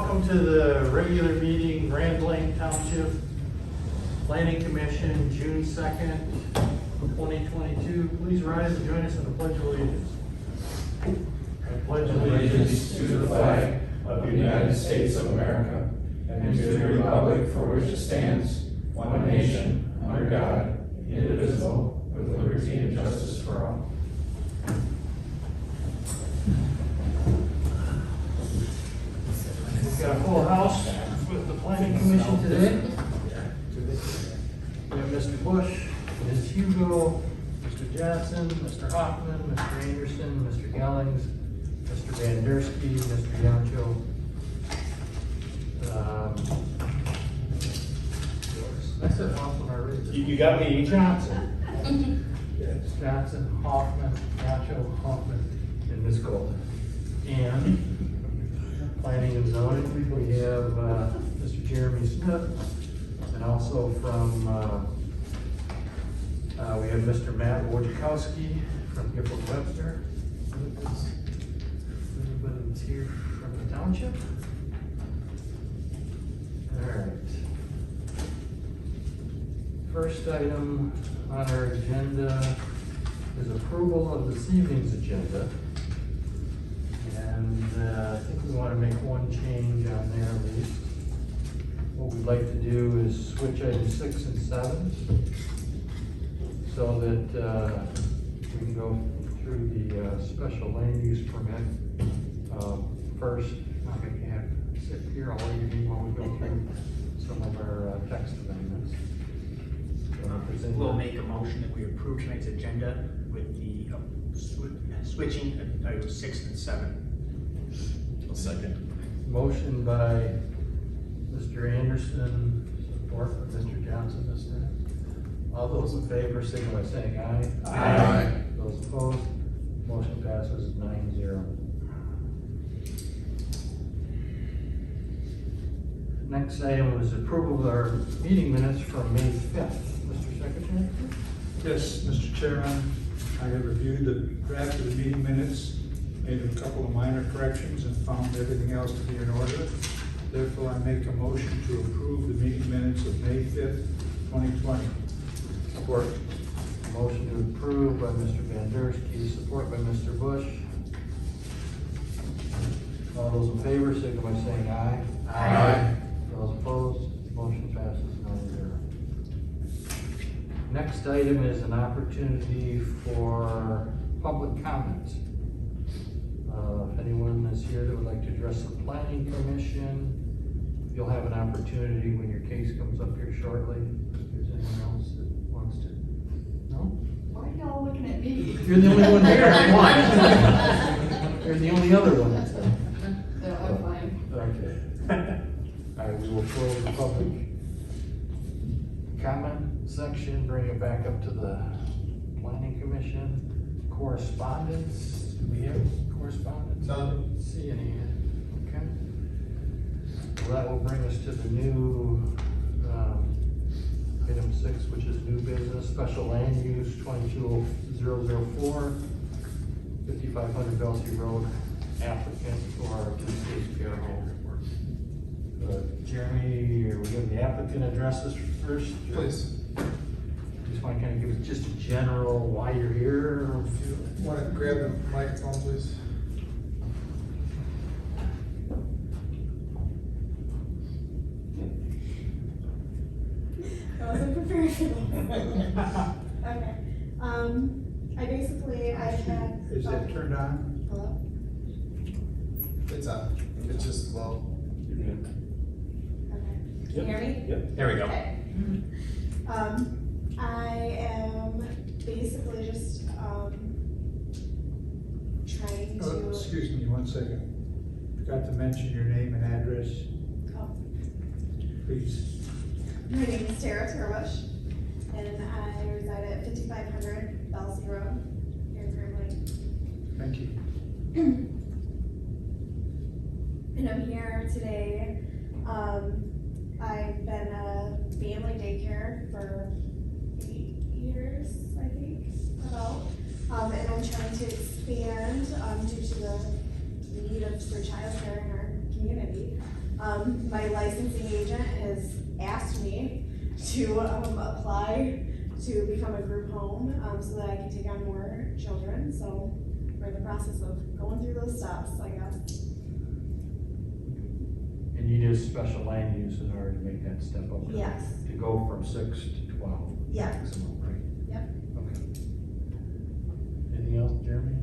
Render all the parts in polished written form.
Welcome to the regular meeting, Grand Blanc Township Planning Commission, June 2nd, 2022. Please rise and join us in the Pledge of Allegiance. I pledge Allegiance to the flag of the United States of America and to the republic for which it stands, one nation, under God, indivisible, with liberty and justice for all. We've got a full house with the Planning Commission today. We have Mr. Bush, Ms. Hugo, Mr. Johnson, Mr. Hoffman, Mr. Anderson, Mr. Gellings, Mr. Van Dersky, Mr. Yancho. I said Hoffman already. You got me. Johnson. Yes, Johnson, Hoffman, Yancho, Hoffman, and Ms. Golden. And Planning and Zoning, we have Mr. Jeremy Smith, and also from, we have Mr. Matt Wojciechowski from Gifford Webster. Anybody that's here from the township? All right. First item on our agenda is approval of this evening's agenda. And I think we want to make one change on there at least. What we'd like to do is switch items 6 and 7 so that we can go through the special land use permit first. I'm going to have to sit here all evening while we go through some of our text amendments. We'll make a motion that we approve tonight's agenda with the switching items 6 and 7. A second. Motion by Mr. Anderson, support by Mr. Johnson this time. All those in favor, signal by saying aye. Aye. Those opposed, motion passes 9-0. Next item is approval of our meeting minutes from May 5th. Mr. Secretary? Yes, Mr. Chairman, I have reviewed the draft of the meeting minutes, made a couple of minor corrections, and found everything else to be in order. Therefore, I make a motion to approve the meeting minutes of May 5th, 2020. Support. Motion to approve by Mr. Van Dersky, support by Mr. Bush. All those in favor, signal by saying aye. Aye. Those opposed, motion passes 9-0. Next item is an opportunity for public comment. If anyone is here that would like to address the Planning Commission, you'll have an opportunity when your case comes up here shortly. If there's anyone else that wants to. No? Why are y'all looking at me? You're the only one here. You're the only other one. No, I'm fine. Okay. All right, we will close the public comment section, bring it back up to the Planning Commission. Correspondence, do we have correspondence? None. See any, okay. Well, that will bring us to the new, item 6, which is new business, special land use 22004, 5500 Belsey Road, applicant for two-stage care home. Jeremy, we have the applicant addresses first? Please. Just want to kind of give us just a general why you're here. Want to grab the microphone, please? I wasn't prepared for that. Okay. I had. Is that turned on? Hello? It's on. It's just low. Okay. Can you hear me? Yep. There we go. Okay. I am basically just, trying to. Oh, excuse me 1 second. Forgot to mention your name and address, Oh. please. My name is Tara Turbush, and I reside at 5500 Belsey Road here in Grand Blanc. Thank you. And I'm here today. I've been a family daycare for 8 years, I think, about. And I'm trying to expand due to the need for childcare in our community. My licensing agent has asked me to apply to become a group home, so that I can take on more children, so we're in the process of going through those steps, I guess. And you need a special land use in order to make that step up? right? Yes. To go from 6 to 12? Yeah. Maximum, right? Yep. Okay. Anything else, Jeremy?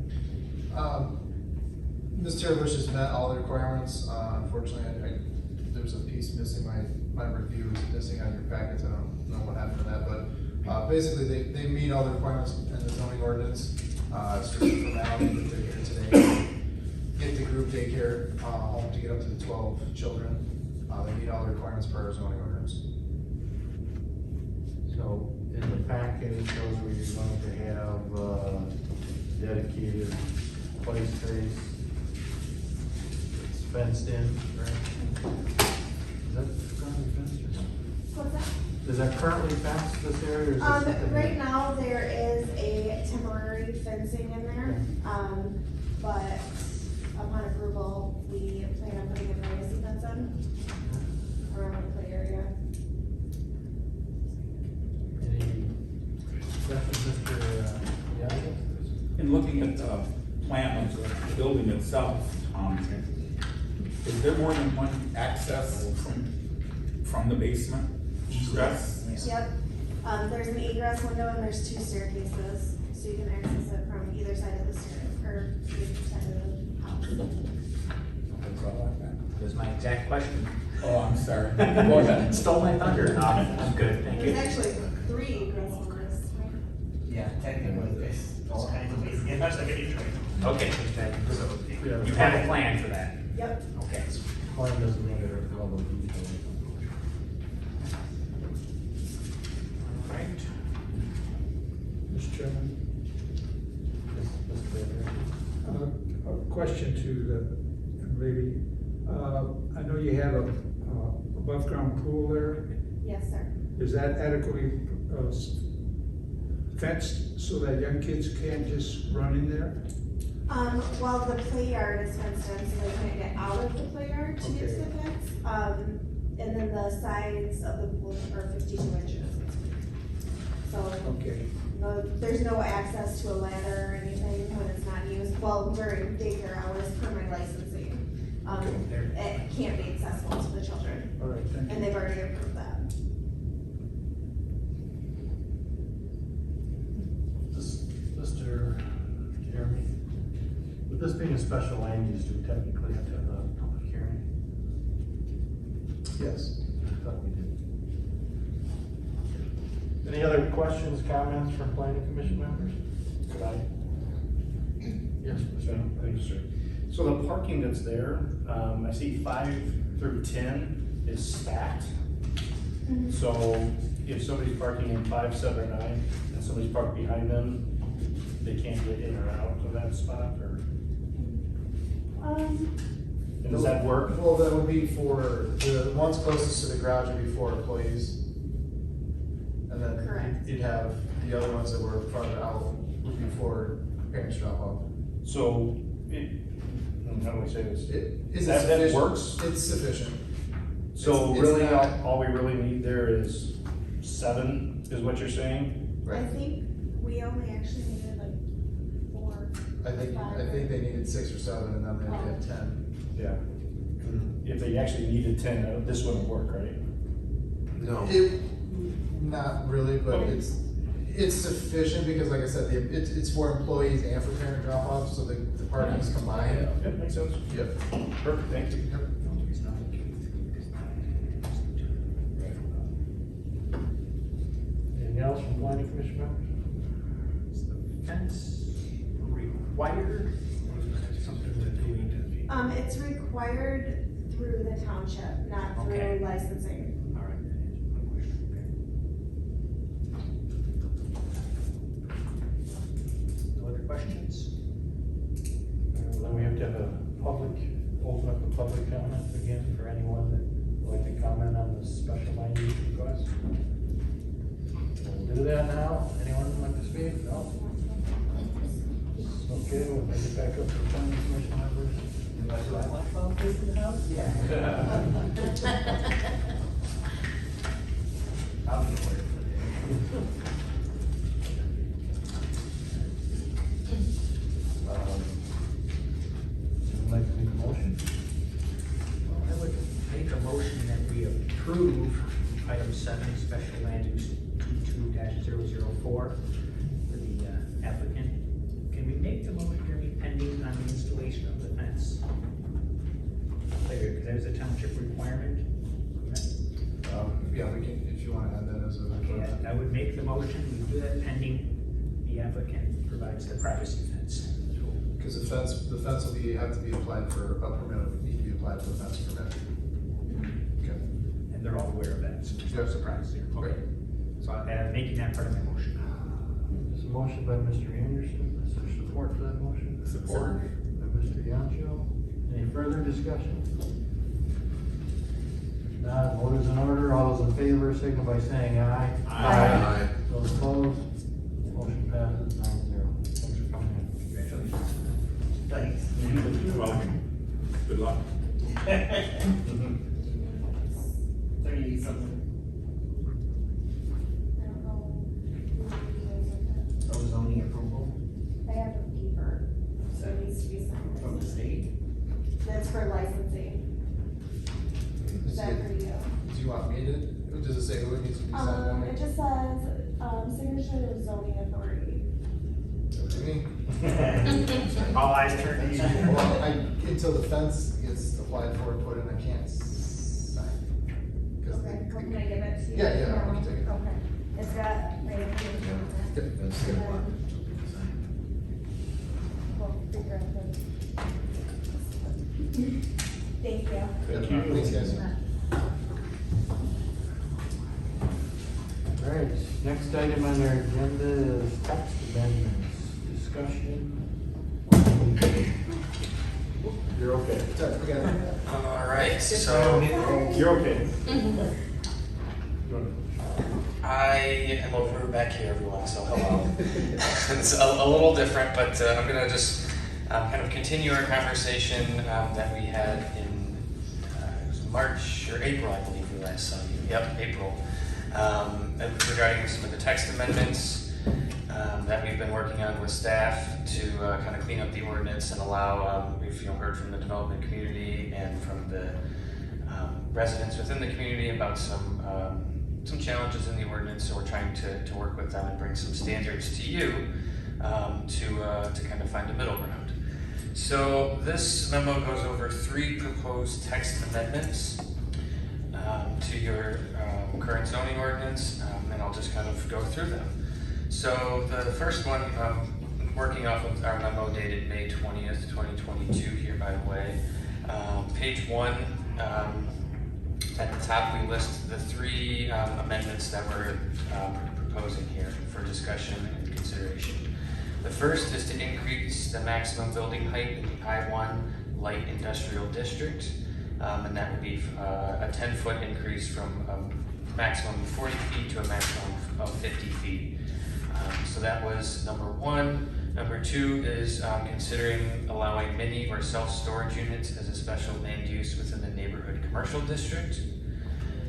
Ms. Bush has met all the requirements. Unfortunately, there was a piece missing. My review is missing on your packets. I don't know what happened to that, but basically they meet all the requirements in the zoning ordinance. It's just a formality that they're here today. Get the group daycare home to get up to the 12 children. They meet all the requirements per our zoning ordinance. So in the package shows where you're going to have dedicated play space. It's fenced in, right? Is that currently fenced or not? What's that? Is that currently fenced, this area, or is this something? Right now, there is a temporary fencing in there, but upon approval, we plan on putting a privacy fence in around the play area. Any questions, Mr. Yaga? In looking at the plan of the building itself, is there more than one access from the basement egress? Yep, there's an egress window and there's 2 staircases, so you can access it from either side of the stair, or either side of the house. That's all I got. That's my exact question. Oh, I'm sorry. Go ahead. Stole my thunder. No, I'm good, thank you. There's actually 3 egress windows, right? Yeah, technically, there's all kinds of ways, yeah, that's like a trade. Okay, so you have a plan for that? Yep. Okay. Plan doesn't need it all the details. All right. Mr. Chairman, Yes, Mr. Baker. a question to the young lady. I know you have a above ground pool there. Yes, sir. Is that adequately fenced so that young kids can't just run in there? Well, the play yard is fenced in, so they can't get out of the play yard to get to the fence. And then the sides of the pool are 52 inches. So, Okay. no, there's no access to a ladder or anything when it's not used. Well, during daycare hours per my licensing. It can't be accessible to the children, All right, thank and you. they've already approved that. Mr. Jeremy, with this being a special land use, do we technically have to have a public hearing? Yes. I thought we did. Any other questions, comments from planning commission members? Could I? Yes, Mr. Thank you, sir. So the parking that's there, I see 5 through 10 is stacked. So if somebody's parking in 5, 7, or 9, and somebody's parked behind them, they can't get in or out of that spot, or, and does that work? Well, that would be for, the ones closest to the garage would be for employees. And then Correct. you'd have the other ones that were farther out would be for parents drop off. So, how do we say this? Is That sufficient? works? It's sufficient. So It's really, not- all we really need there is 7, is what you're saying? I think we only actually needed like 4. I think they needed 6 or 7 and then they had 10. Yeah. If they actually needed 10, this wouldn't work, right? No. Not really, but Okay. it's sufficient because like I said, it's for employees and for parent drop off, so the parking is combined. Yeah, makes sense. Yep. Perfect, thank you. Yep. Anything else from planning commission members? Is the fence required? Or is that something that we need to be? It's required through the township, not through Okay. licensing. All right, that answers my question, okay. No other questions? Then we have to have a open up a public comment again for anyone that would like to comment on this special land use request. We'll do that now. Anyone would like to speak? No? Okay, we'll make it back up to planning commission members. What do I want about this in the house? Yeah. I'll be for it. Would you like to make a motion? I would make a motion that we approve item 7, special land use 22-004 for the applicant. Can we make the motion here be pending on the installation of the fence? Later, because there's a township requirement. Yeah, we can, if you wanna add that as a. Okay, I would make the motion, we do that pending the applicant provides the privacy fence. Cause the fence will have to be applied for, a permit will need to be applied for the fence permit. Okay. And they're all aware of that, so there's no Yes. surprise there. Okay. So I'm making that part of my motion. There's a motion by Mr. Anderson. Is there support for that motion? Support. By Mr. Yancho. Any further discussion? If not, vote is in order. All those in favor signal by saying aye. Aye. Those opposed, motion passes 9-0. Thanks for coming in. Congratulations. Thanks. You're welcome. Good luck. So you need something? I don't know. Oh, zoning approval I have a paper, so it needs to be signed. from the state? That's for licensing. Is that for you? Do you want me to, does it say who it needs to be signed on? It just says, signature of zoning authority. To me? All eyes turn to you. Well, until the fence gets applied for and put in, I can't sign. 'Cause Okay, the- can I give it to you? Yeah, yeah, I'll take it. Okay, it's got right here. Yep, that's good. We'll figure out the. Thank you. Thank you. Thanks, guys. All right, next item on our agenda is text amendments, discussion. You're okay. Sorry, we got it. All right, so You're okay. I am over back here, everyone, so hello. It's a little different, but I'm gonna just kind of continue our conversation that we had in it was March or April, I believe we last saw you. Yep, April. Regarding some of the text amendments that we've been working on with staff to kind of clean up the ordinance and allow, we've heard from the development community and from the residents within the community about some challenges in the ordinance, so we're trying to work with them and bring some standards to you to kind of find a middle ground. So this memo goes over 3 proposed text amendments to your current zoning ordinance, and I'll just kind of go through them. So the first one, working off of our memo dated May 20th, 2022 here, by the way. Page 1, at the top we list the 3 amendments that we're proposing here for discussion and consideration. The first is to increase the maximum building height in the I-1 light industrial district, and that would be a 10-foot increase from a maximum of 40 feet to a maximum of 50 feet. So that was number 1. Number 2 is considering allowing mini or self-storage units as a special land use within the neighborhood commercial district.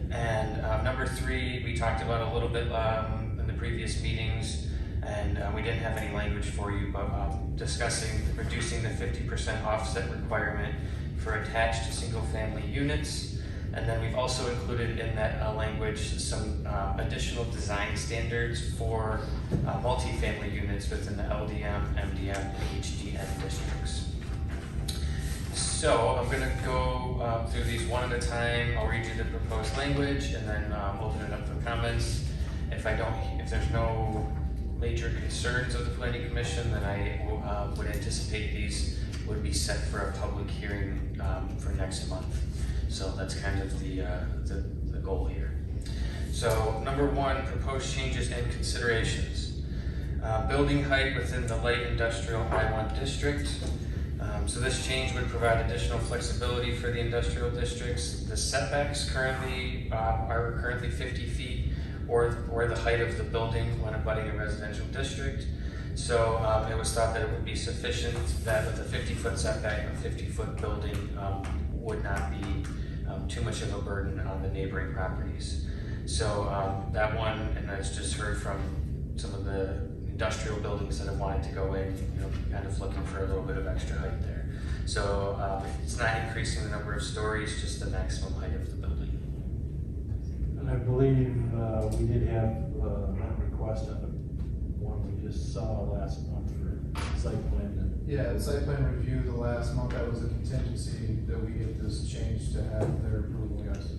And number 3, we talked about a little bit in the previous meetings, and we didn't have any language for you, but discussing reducing the 50% offset requirement for attached single-family units. And then we've also included in that language some additional design standards for multifamily units within the LDM, MDM, and HDN districts. So I'm going to go through these one at a time. I'll read you the proposed language and then open it up for comments. If there's no major concerns of the Planning Commission, then I would anticipate these would be set for a public hearing for next month. So that's kind of the goal here. So number 1, proposed changes and considerations. Building height within the light industrial I-1 district. So this change would provide additional flexibility for the industrial districts. The setbacks currently are currently 50 feet or the height of the building when abutting a residential district. So it was thought that it would be sufficient that with a 50-foot setback, a 50-foot building would not be too much of a burden on the neighboring properties. So that one, and I just heard from some of the industrial buildings that have wanted to go in, kind of looking for a little bit of extra height there. So it's not increasing the number of stories, just the maximum height of the building. And I believe we did have that request on the one we just saw last month for site plan. Yeah, the site plan review the last month, that was a contingency that we get this change to have their approval, yes.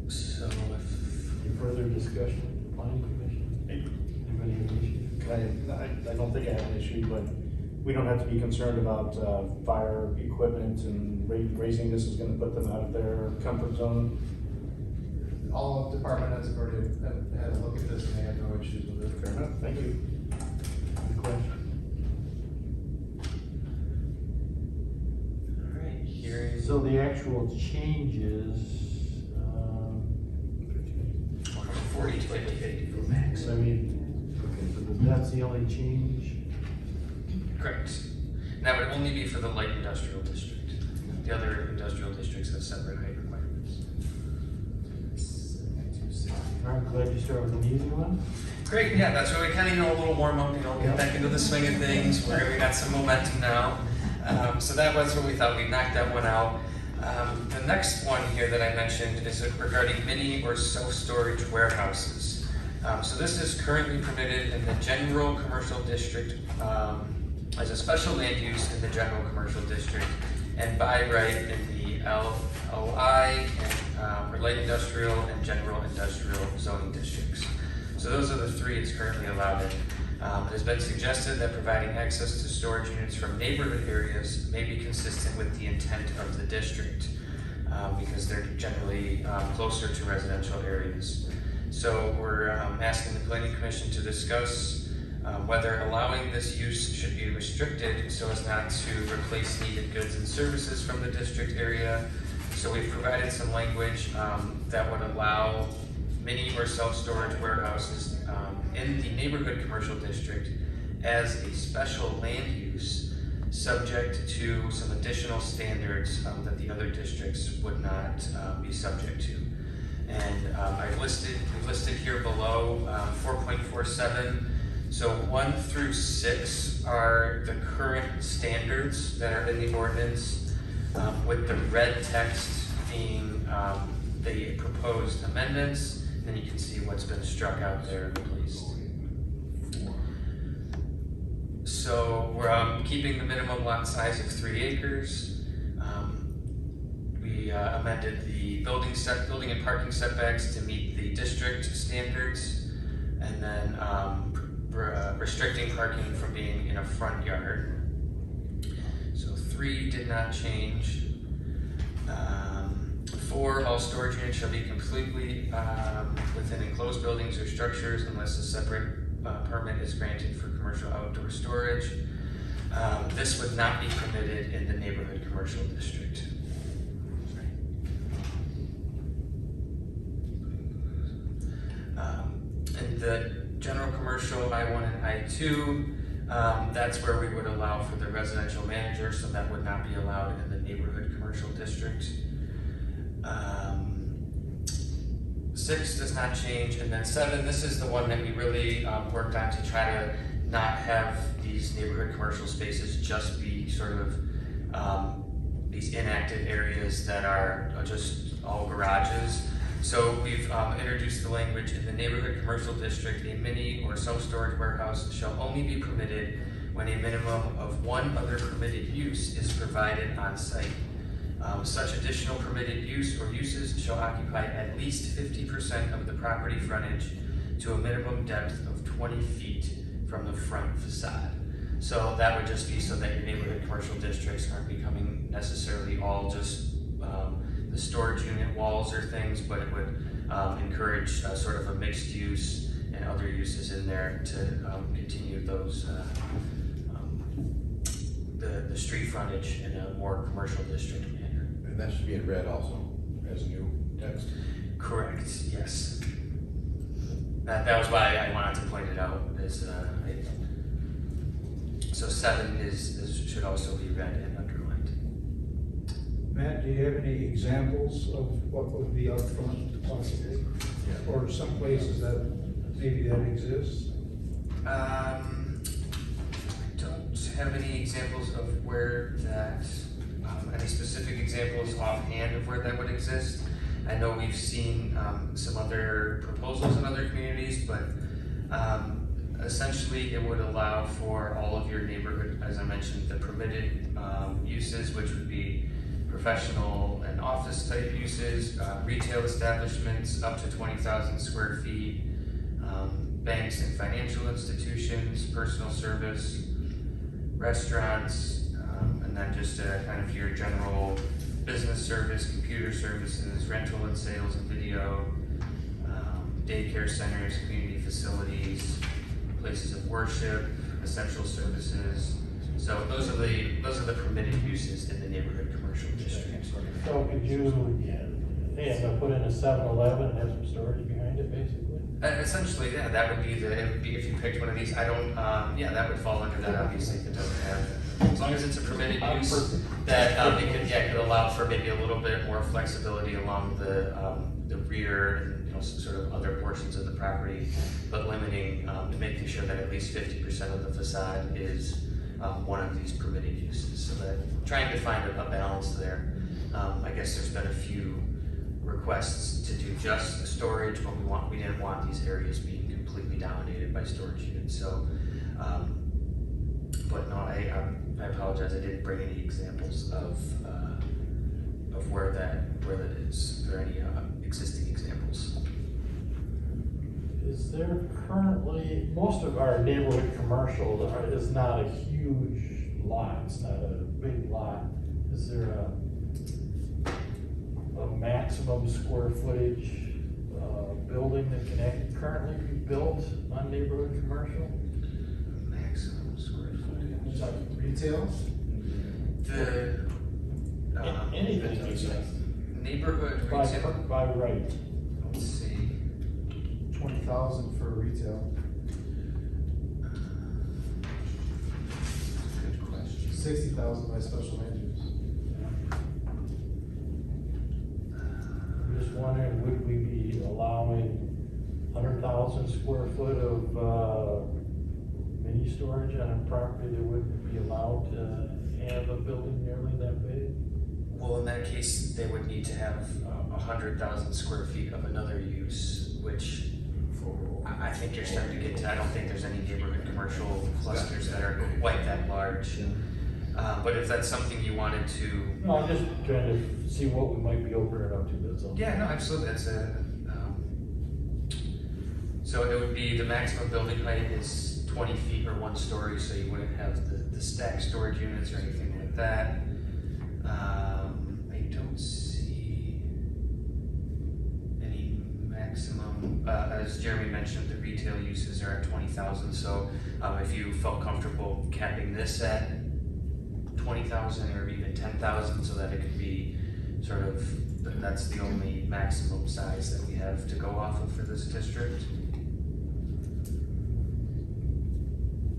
So if Any further discussion with the planning commission? Anybody have an issue? I don't think I have an issue, but we don't have to be concerned about fire equipment and raising this is gonna put them out of their comfort zone. All of department heads have already had a look at this and they have no issues with it. Fair enough, thank you. Any question? all right, hearing So the actual changes, 40 to 50 feet for max. I mean, okay, so that's the only change? Correct. And that would only be for the light industrial district. The other industrial districts have separate height requirements. I'm glad you started with an easy one. Great, yeah, that's where we kind of, a little warm up, get back into the swing of things. We got some momentum now. So that was what we thought. We knocked that one out. The next one here that I mentioned is regarding mini or self-storage warehouses. So this is currently permitted in the general commercial district as a special land use in the general commercial district, and by right in the LOI and or light industrial and general industrial zoning districts. So those are the three it's currently allowed in. It has been suggested that providing access to storage units from neighborhood areas may be consistent with the intent of the district because they're generally closer to residential areas. So we're asking the Planning Commission to discuss whether allowing this use should be restricted so as not to replace needed goods and services from the district area. So we've provided some language that would allow mini or self-storage warehouses in the neighborhood commercial district as a special land use, subject to some additional standards that the other districts would not be subject to. And we've listed here below 4.47. So 1 through 6 are the current standards that are in the ordinance, with the red text being the proposed amendments. Then you can see what's been struck out there and replaced. So we're keeping the minimum lot size of 3 acres. We amended the building and parking setbacks to meet the district standards, and then restricting parking from being in a front yard. So 3 did not change. 4, all storage units shall be completely within enclosed buildings or structures unless a separate permit is granted for commercial outdoor storage. This would not be permitted in the neighborhood commercial district. In the general commercial I1 and I2, that's where we would allow for the residential manager, so that would not be allowed in the neighborhood commercial district. 6 does not change, and then 7, this is the one that we really worked on to try to not have these neighborhood commercial spaces just be sort of these inactive areas that are just all garages. So we've introduced the language: in the neighborhood commercial district, a mini or self-storage warehouse shall only be permitted when a minimum of 1 other permitted use is provided on site. Such additional permitted use or uses shall occupy at least 50% of the property frontage to a minimum depth of 20 feet from the front facade. So that would just be so that your neighborhood commercial districts aren't becoming necessarily all just the storage unit walls or things, but it would encourage sort of a mixed use and other uses in there to continue those the street frontage in a more commercial district manner. And that should be in red also, as new text. Correct, yes. That was why I wanted to point it out, so 7 should also be read and underlined. Matt, do you have any examples of what would be out front possibly? Or some places that maybe that exists? I don't have any examples of where that, any specific examples offhand of where that would exist. I know we've seen some other proposals in other communities, but essentially it would allow for all of your neighborhood, as I mentioned, the permitted uses, which would be professional and office type uses, retail establishments up to 20,000 square feet, banks and financial institutions, personal service, restaurants, and then just kind of your general business service, computer services, rental and sales and video, daycare centers, community facilities, places of worship, essential services. So those are the permitted uses in the neighborhood commercial district. So could you, hey, I'm gonna put in a 7-Eleven and have some storage behind it, basically? Essentially, yeah, that would be if you picked one of these. I don't, yeah, that would fall under that, obviously, if it doesn't have, as long as it's a permitted use, that it could allow for maybe a little bit more flexibility along the rear and, you know, sort of other portions of the property, but limiting, making sure that at least 50% of the facade is one of these permitted uses, so that trying to find a balance there. I guess there's been a few requests to do just storage, but we didn't want these areas being completely dominated by storage units. So, but no, I apologize. I didn't bring any examples of where that is. Are there any existing examples? Is there currently, most of our neighborhood commercial is not a huge lot, it's not a big lot. Is there a maximum square footage building that can currently be built on neighborhood commercial? Maximum square footage. Is that retail? Anything you say. Neighborhood retail. By right. Let's see. 20,000 for retail. Good question. 60,000 by special land use. I'm just wondering, would we be allowing 100,000 square foot of mini storage on a property that wouldn't be allowed to have a building nearly that big? Well, in that case, they would need to have 100,000 square feet of another use, which I think you're starting to get to. I don't think there's any neighborhood commercial clusters that are quite that large. But if that's something you wanted to, No, I'm just trying to see what we might be opening up to, that's all. yeah, no, absolutely. That's so it would be the maximum building height is 20 feet or 1 story, so you wouldn't have the stacked storage units or anything like that. I don't see any maximum. As Jeremy mentioned, the retail uses are at 20,000. So if you felt comfortable capping this at 20,000 or even 10,000, so that it could be sort of, that's the only maximum size that we have to go off of for this district.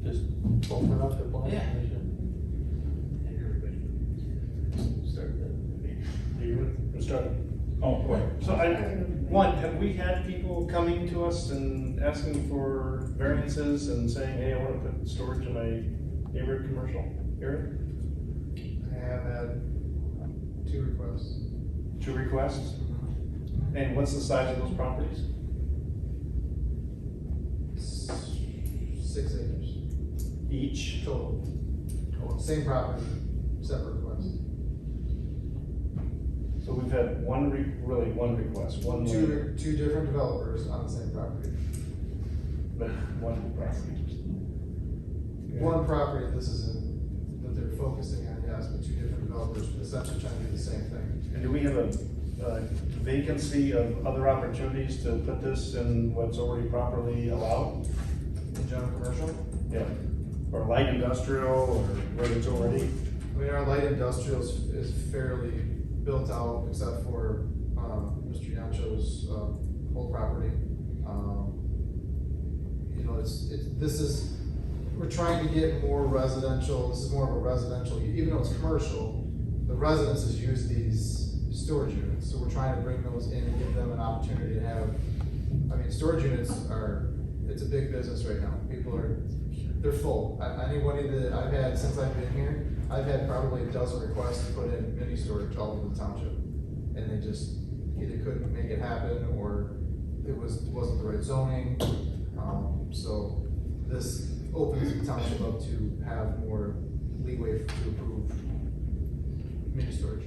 Just open up the plan. Yeah. Oh, wait. So have we had people coming to us and asking for variances and saying, hey, I want to put storage in my neighborhood commercial area? I have had 2 requests. 2 requests? And what's the size of those properties? 6 acres Each? total. Same property, separate requests. So we've had one request, one. Two different developers on the same property. One property. One property, this is that they're focusing on, yes, but 2 different developers essentially trying to do the same thing. And do we have a vacancy of other opportunities to put this in what's already properly allowed? In general commercial, Yeah. Or light industrial, or where it's already? I mean, our light industrial is fairly built out, except for Mr. Yancho's whole property. you know, we're trying to get more residential, this is more of a residential, even though it's commercial, the residences use these storage units, so we're trying to bring those in and give them an opportunity to have, I mean, storage units it's a big business right now. People they're full. Anybody that I've had since I've been here, I've had probably a dozen requests to put in mini storage all over the township. And they just either couldn't make it happen or it wasn't the right zoning. So this opens the township up to have more leeway to approve mini storage.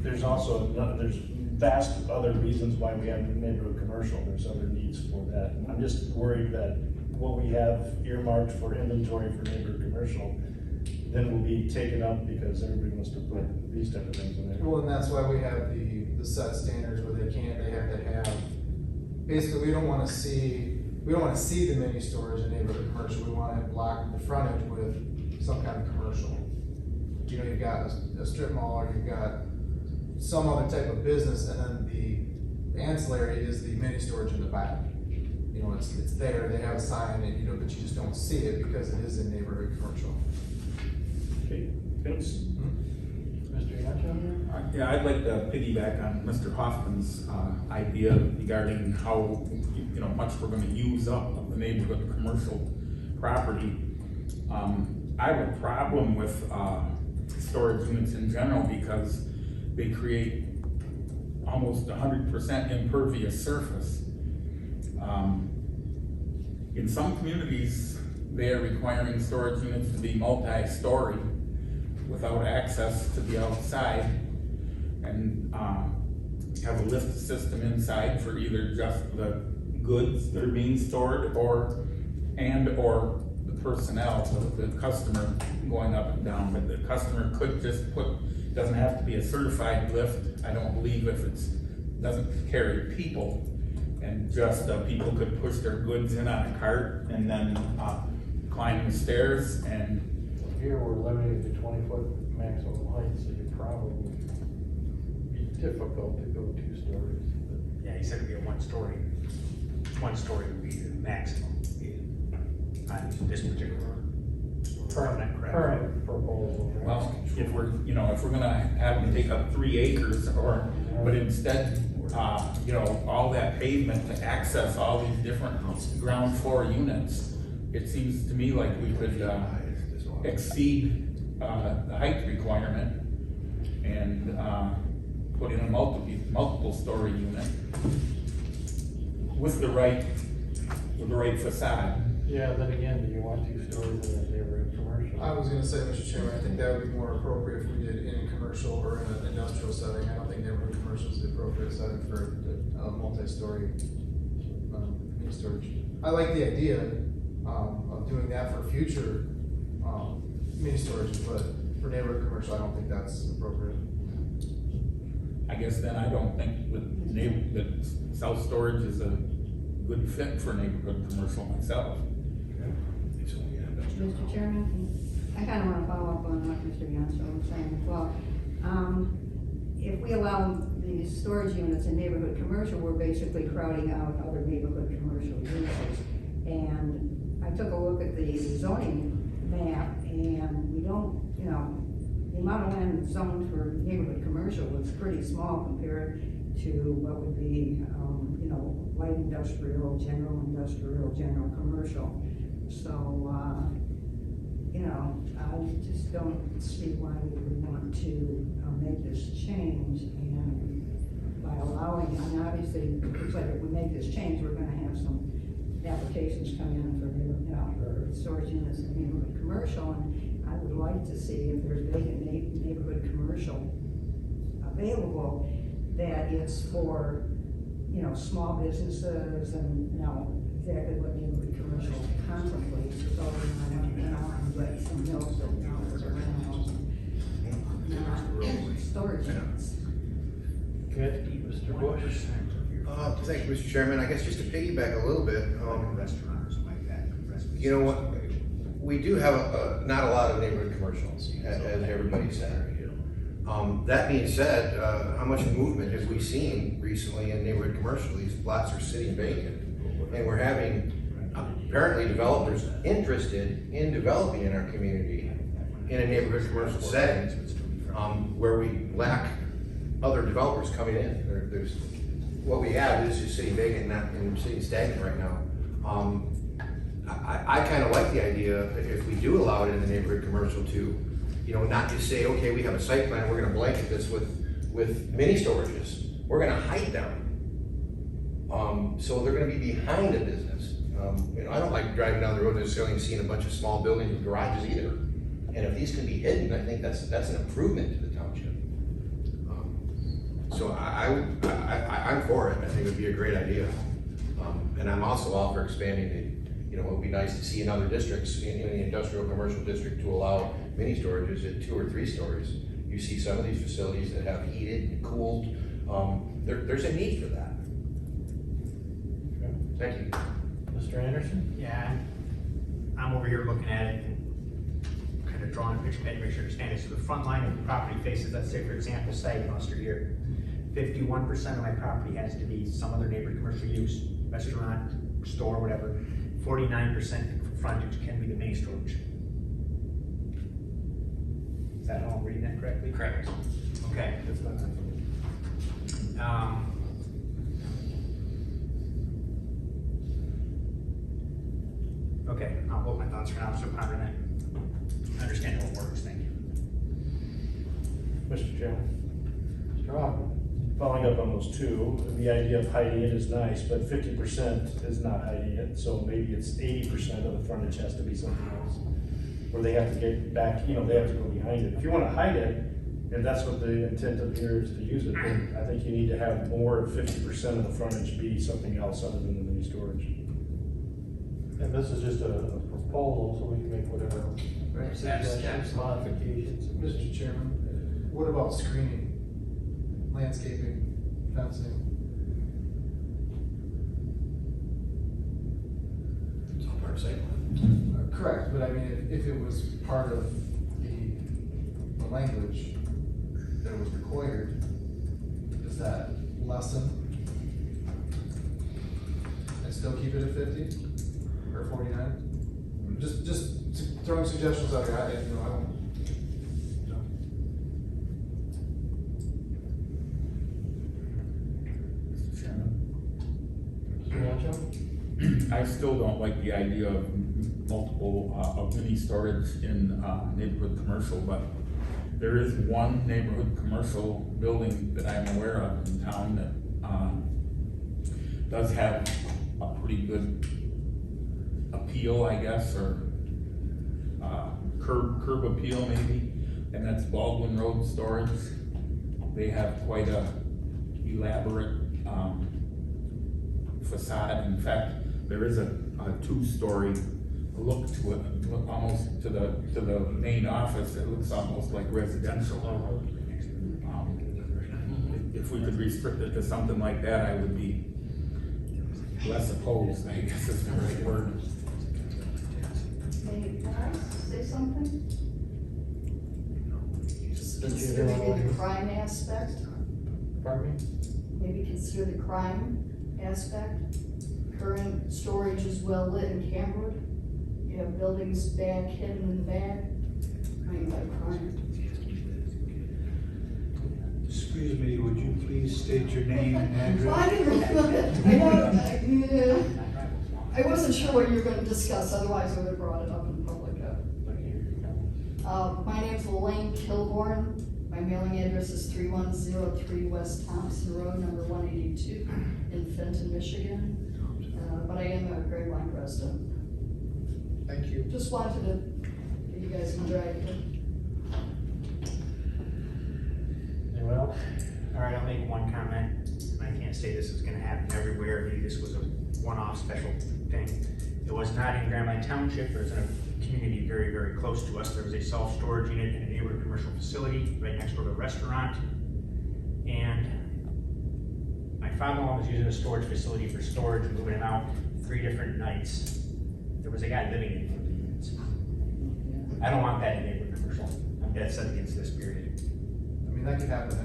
There's also, there's vast other reasons why we have neighborhood commercial, there's other needs for that. I'm just worried that what we have earmarked for inventory for neighborhood commercial then will be taken up because everybody wants to put these type of things in there. Well, and that's why we have the set standards where they have to have, basically, we don't wanna see the mini storage in neighborhood commercial, we wanna block the frontage with some kind of commercial. You know, you've got a strip mall, or you've got some other type of business, and then the ancillary is the mini storage in the back. You know, it's there, they have a sign, and but you just don't see it because it is in neighborhood commercial. Okay, Vince? Mr. Yancho? Yeah, I'd like to piggyback on Mr. Hoffman's idea regarding how, much we're gonna use up of the neighborhood commercial property. I have a problem with storage units in general because they create almost 100% impervious surface. In some communities, they are requiring storage units to be multi-story without access to the outside, and have a lift system inside for either just the goods that are being stored or the personnel, the customer going up and down. But the customer could just doesn't have to be a certified lift, I don't believe, if doesn't carry people, and just people could push their goods in on a cart and then climb the stairs. And here we're limited to 20-foot maximum height, so you probably be difficult to go 2 stories. Yeah, he said it'd be a 1 story. 1 story would be the maximum on this particular permanent crap. Current proposal. well, if we're gonna have them take up 3 acres, but instead, all that pavement to access all these different ground floor units, it seems to me like we could exceed the height requirement and put in a multiple story unit with the right facade. Yeah, then again, do you want 2 stories in a neighborhood commercial? I was gonna say, Mr. Chairman, I think that would be more appropriate if we did in a commercial or in an industrial setting. I don't think neighborhood commercial is the appropriate setting for a multi-story mini storage. I like the idea of doing that for future mini storage, but for neighborhood commercial, I don't think that's appropriate. I guess then I don't think that self-storage is a good fit for neighborhood commercial myself. Mr. Chairman, I kind of want to follow up on what Mr. Yancey was saying as well. If we allow these storage units in neighborhood commercial, we're basically crowding out other neighborhood commercial uses. And I took a look at the zoning map, and we don't, the amount of land zoned for neighborhood commercial was pretty small compared to what would be, light industrial, general commercial. So, I just don't see why we would want to make this change. And by allowing, obviously, it looks like if we make this change, we're gonna have some applications come in for, storage units in neighborhood commercial. And I would like to see if there's vacant neighborhood commercial available, that it's for, small businesses and, exactly what neighborhood commercial contemplates. So, get some mills around, storage units. Good, Mr. Bush? Thank you, Mr. Chairman. I guess just to piggyback a little bit, you know what, we do have not a lot of neighborhood commercials, as everybody said. That being said, how much movement have we seen recently in neighborhood commercial? These lots are sitting vacant. and we're having apparently developers interested in developing in our community in a neighborhood commercial setting, where we lack other developers coming in. There's, what we have is just sitting vacant, not and sitting stagnant right now. I kind of like the idea, if we do allow it in the neighborhood commercial to, you know, not just say, okay, we have a site plan, we're gonna blanket this with mini storages. We're gonna hide them. So they're gonna be behind a business. You know, I don't like driving down the road necessarily and seeing a bunch of small buildings with garages either. And if these can be hidden, I think that's an improvement to the township. So I'm for it. I think it would be a great idea. And I'm also all for expanding the, you know, it would be nice to see in other districts, in the industrial commercial district, to allow mini storages at 2 or 3 stories. You see some of these facilities that have heated and cooled. There's a need for that. Thank you. Mr. Anderson? Yeah, I'm over here looking at it and kind of drawing a picture, to make sure I understand it. So the front line of the property faces, let's say for example, site cluster here. 51% of my property has to be some other neighborhood commercial use, restaurant, store, whatever. 49% frontage can be the mini storage. Is that how I'm reading that correctly? Correct. Okay. Okay, I'll hold my thoughts for now, so ponder that. I understand how it works, thank you. Mr. Chairman, Mr. Hoffman? following up on those two, the idea of hiding it is nice, but 50% is not hiding it, so maybe it's 80% of the frontage has to be something else. Where they have to get back, you know, they have to go behind it. If you wanna hide it, and that's what the intent of here is to use it, then I think you need to have more of 50% of the frontage be something else other than the mini storage. And this is just a proposal, so we can make whatever suggestions, modifications. Mr. Chairman, what about screening, landscaping, fencing? It's all part of site plan. Correct, but I mean, if it was part of the language that was required, does that lessen and still keep it at 50 or 49? Just throwing suggestions out here. I don't. I still don't like the idea of multiple, of mini storage in neighborhood commercial, but there is one neighborhood commercial building that I'm aware of in town that does have a pretty good appeal, I guess, or curb appeal maybe, and that's Baldwin Road Storage. They have quite a elaborate facade. In fact, there is a 2-story look to it, almost to the main office. It looks almost like residential. If we could restrict it to something like that, I would be less opposed, I guess is the right word. Hey, can I say something? Consider maybe the crime aspect, Pardon me? maybe consider the crime aspect. Current storage is well lit in Camwood. You have buildings back, hidden in the back. I mean, like crime. Excuse me, would you please state your name and Well, I address? didn't, I wasn't sure what you were gonna discuss, otherwise I would have brought it up in public. My name's Elaine Kilborn. My mailing address is 3103 West Thompson Road, number 182 in Fenton, Michigan. But I am a Gray Line resident. Thank you. Just wanted to get you guys in the idea. Anyone else? All right, I'll make one comment. I can't say this is gonna happen everywhere. Maybe this was a one-off special thing. It was not in Grand Line Township. It was in a community very, very close to us. There was a self-storage unit in a neighborhood commercial facility right next door to a restaurant. And my father-in-law was using a storage facility for storage, moving it out 3 different nights. There was a guy living in one of the units. I don't want that in neighborhood commercial. I'm dead set against this, period. I mean, that could happen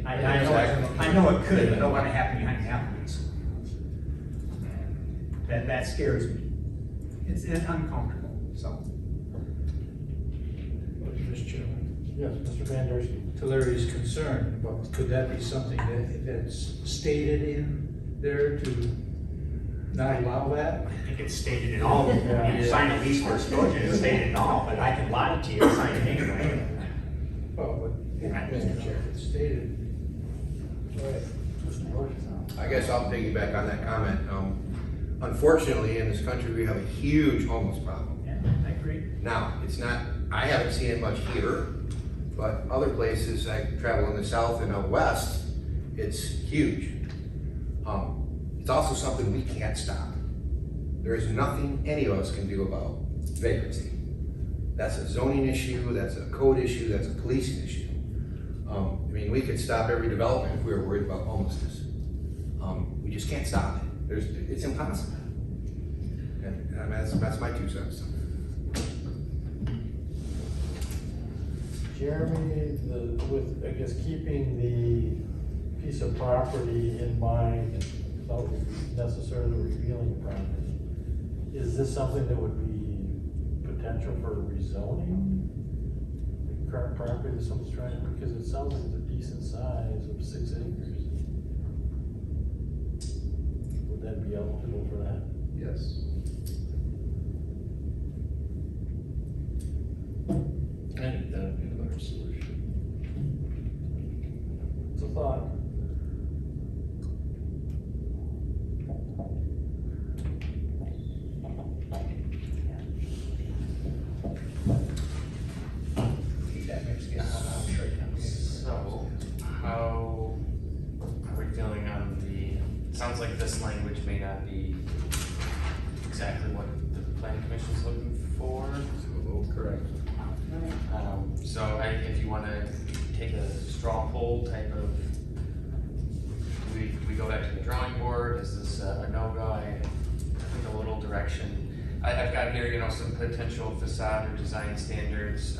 anywhere. I know it could, but I don't want it to happen behind the applicants. That scares me. It's uncomfortable, so. Mr. Chairman, Yes, Mr. Van Der Steen. to Larry's concern, but could that be something that's stated in there to not allow that? I think it's stated in all, when you sign a lease for a storage, it's stated in all, but I can lie to you and sign it anyway. Oh, but, Mr. Chair, it's stated. I guess I'll piggyback on that comment. Unfortunately, in this country, we have a huge homeless problem. Yeah, I agree. Now, it's not, I haven't seen it much here, but other places, I travel in the south and out west, it's huge. It's also something we can't stop. There is nothing any of us can do about vagrancy. That's a zoning issue, that's a code issue, that's a policing issue. I mean, we could stop every development if we were worried about homelessness. We just can't stop it. It's impossible. And I mean, that's my 2 cents. Jeremy, with, I guess, keeping the piece of property in mind without necessarily revealing the property, is this something that would be potential for rezoning? The current property that someone's trying, because it sounds like it's a decent size of 6 acres. Would that be eligible for that? Yes. I think that would be a better solution. It's a thought. Keep that mix getting on straight down. So, how are we feeling on sounds like this language may not be exactly what the planning commission's looking for. Correct. So if you wanna take a straw poll type of, we go back to the drawing board, is this a no-go? I think a little direction. I've got here, some potential facade or design standards,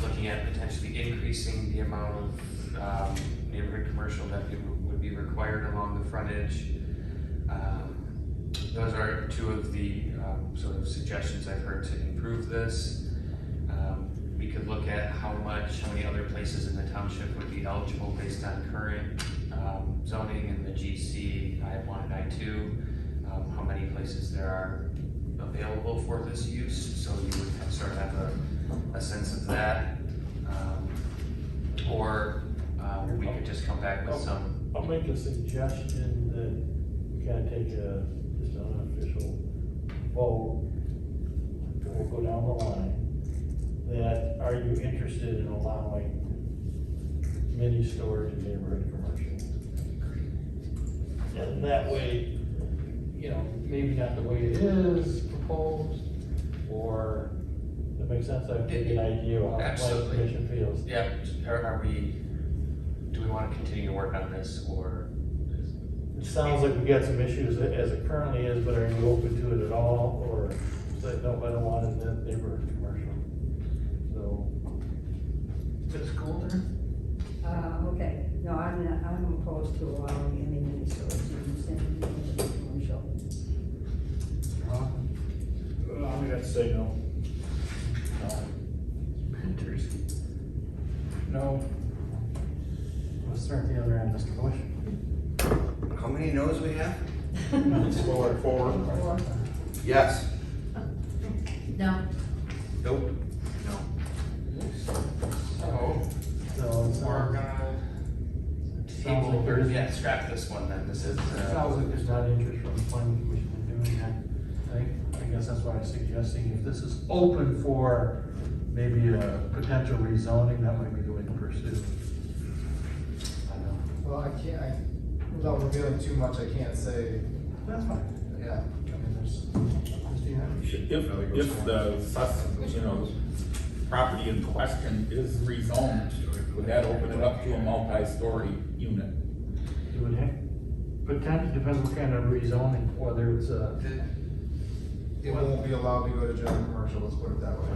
looking at potentially increasing the amount of neighborhood commercial that would be required along the frontage. Those are 2 of the sort of suggestions I've heard to improve this. We could look at how many other places in the township would be eligible based on current zoning in the GC I1 and I2, how many places there are available for this use, so you would sort of have a sense of that. Or we could just come back with some. I'll make a suggestion that we kind of take just an unofficial vote, and we'll go down the line, that are you interested in allowing mini storage in neighborhood commercial? And that way, maybe not the way it is proposed, or that makes sense, I get an idea of how the planning commission feels. Yeah, do we want to continue to work on this, or? It sounds like we got some issues as it currently is, but are you open to it at all, or say, no, I don't want it in that neighborhood commercial? So, Ms. Coulter? Okay, no, I'm opposed to allowing any mini storage in commercial. I'm gonna say no. No. Let's start the other end, Mr. Bush. How many no's we have? Four. Yes. No. Nope. So we're gonna Sounds like there is. scrap this one then. This is. Sounds like there's not interest from the planning commission in doing that. I guess that's why I'm suggesting if this is open for maybe a potential rezoning, that might be the way to pursue. Well, without revealing too much, I can't say, That's fine. yeah. I mean, there's. If the property in question is rezoned, would that open it up to a multi-story unit? It would have, potentially, depends what kind of rezoning, whether it's a. It won't be allowed to go to general commercial, let's put it that way.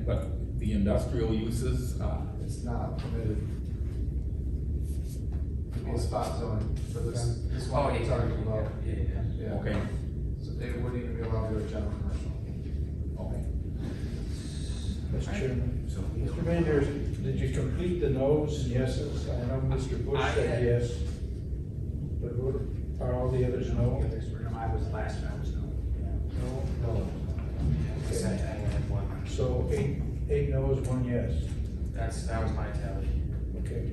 But the industrial uses, It's not permitted. be a spot zoning for this one Oh, we're yeah, talking about. Yeah. Okay, So they wouldn't even be allowed to go to general commercial. okay. Mr. Chairman, So, Mr. Mayor, did you complete the no's and yeses? I know Mr. Bush I said had- yes. But are all the others no? I was the last one, I was no. No, no. I said I had one. So eight no's, 1 yes. That was my tally. Okay.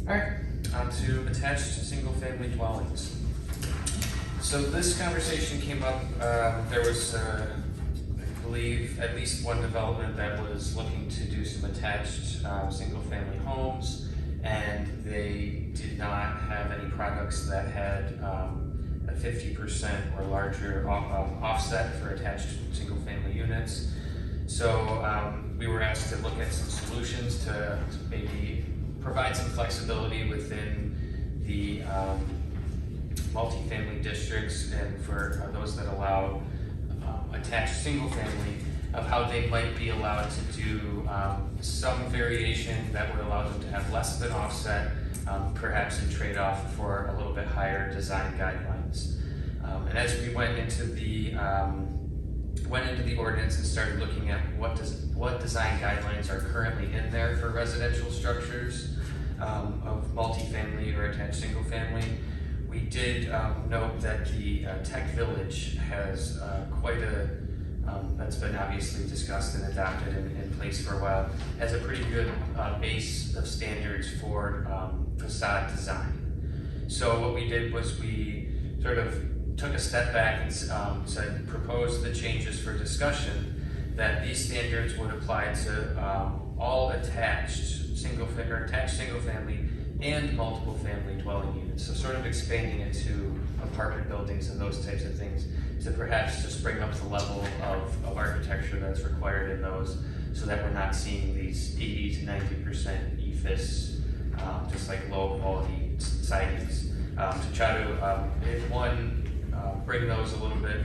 Alright, on to attached single-family dwellings. So this conversation came up, there was, I believe, at least one development that was looking to do some attached, single-family homes, and they did not have any products that had, a 50% or larger offset for attached single-family units. So, we were asked to look at some solutions to maybe provide some flexibility within the multifamily districts and for those that allow attached single family, of how they might be allowed to do some variation that would allow them to have less of an offset, perhaps in trade-off for a little bit higher design guidelines. And as we went into the ordinance and started looking at what design guidelines are currently in there for residential structures of multifamily or attached single family, we did note that the Tech Village has quite a, that's been obviously discussed and adopted in place for a while, has a pretty good base of standards for facade design. So what we did was we sort of took a step back and said, proposed the changes for discussion, that these standards would apply to all attached single family and multiple family dwelling units. So sort of expanding it to apartment buildings and those types of things to perhaps just bring up the level of architecture that's required in those, so that we're not seeing these 80 to 90% EFIS, just like low quality sidings. To try to, bring those a little bit,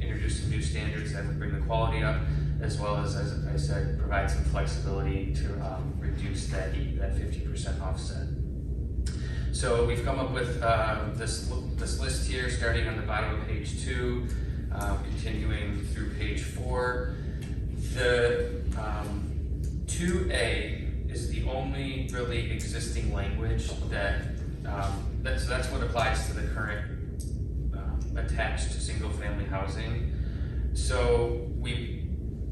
introduce some new standards that would bring the quality up, as well as I said, provide some flexibility to reduce that 50% offset. So we've come up with this list here, starting on the bottom of page 2, continuing through page 4. The 2A is the only really existing language so that's what applies to the current attached single-family housing. So we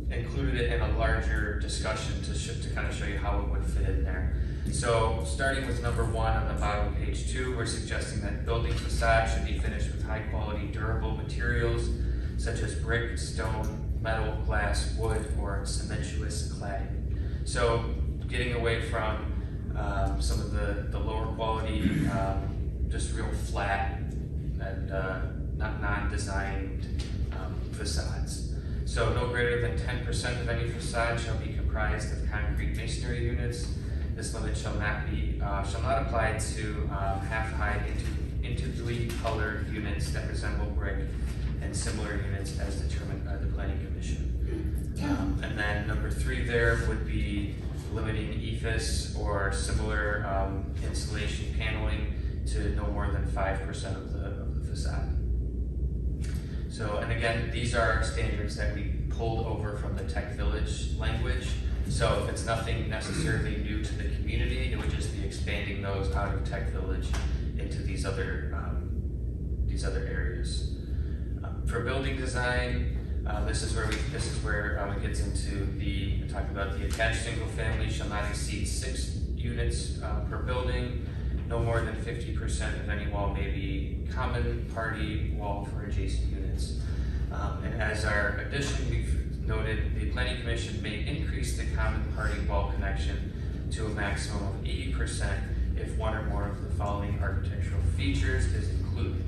included it in a larger discussion to kind of show you how it would fit in there. So starting with number 1 on the bottom of page 2, we're suggesting that building facade should be finished with high-quality durable materials such as brick, stone, metal, glass, wood, or cementous cladding. So getting away from some of the lower quality, just real flat and not non-designed facades. So no greater than 10% of any facade shall be comprised of concrete masonry units. This limit shall not apply to half-height individually colored units that resemble brick and similar units as determined by the Planning Commission. And then number 3 there would be limiting EFIS or similar insulation paneling to no more than 5% of the facade. So, and again, these are standards that we pulled over from the Tech Village language. So if it's nothing necessarily new to the community, it would just be expanding those out of Tech Village into these other areas. For building design, this is where it gets into talking about the attached single family shall not exceed 6 units per building. No more than 50% of any wall may be common party wall for adjacent units. And as our addition, we've noted the Planning Commission may increase the common party wall connection to a maximum of 80% if one or more of the following architectural features is included.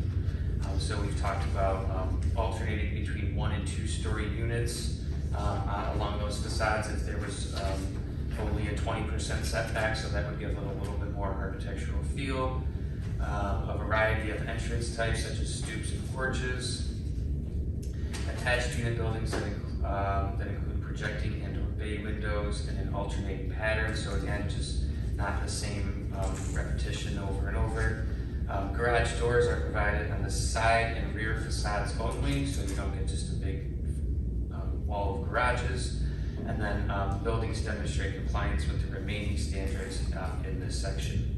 So we've talked about alternating between 1 and 2 story units along those facades if there was only a 20% setback, so that would give them a little bit more architectural feel. A variety of entrance types such as stoops and porches. Attached unit buildings that include projecting and or bay windows in an alternating pattern. So again, just not the same repetition over and over. Garage doors are provided on the side and rear facades only, so you don't get just a big wall of garages. And then buildings demonstrate compliance with the remaining standards in this section.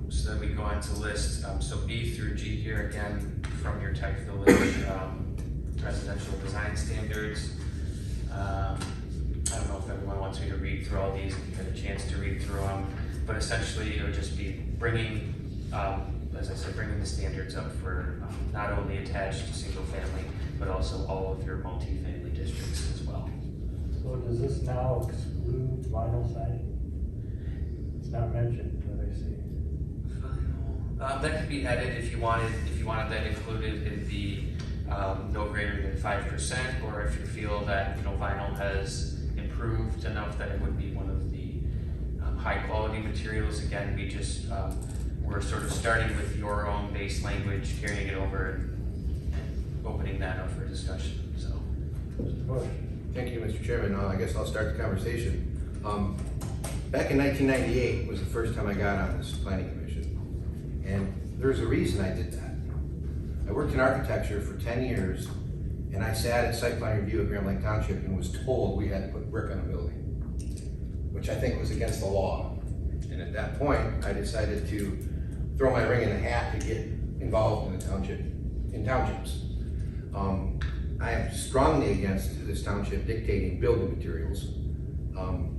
So then we go on to list, so B through G here again from your Tech Village residential design standards. I don't know if everyone wants me to read through all these, if you had a chance to read through them, but essentially it would just be bringing, as I said, bringing the standards up for not only attached single family, but also all of your multifamily districts as well. So does this now exclude vinyl siding? It's not mentioned, but I see. That could be added if you wanted that included in the no greater than 5%, or if you feel that vinyl has improved enough that it would be one of the high quality materials. Again, we just we're sort of starting with your own base language, carrying it over and opening that up for discussion. So, Mr. Bush. Thank you, Mr. Chairman. I guess I'll start the conversation. Back in 1998 was the first time I got on this planning commission. And there's a reason I did that. I worked in architecture for 10 years, and I sat at site plan review at Grand Lake Township and was told we had to put brick on a building, which I think was against the law. And at that point, I decided to throw my ring in the hat to get involved in the township, in townships. I am strongly against this township dictating building materials.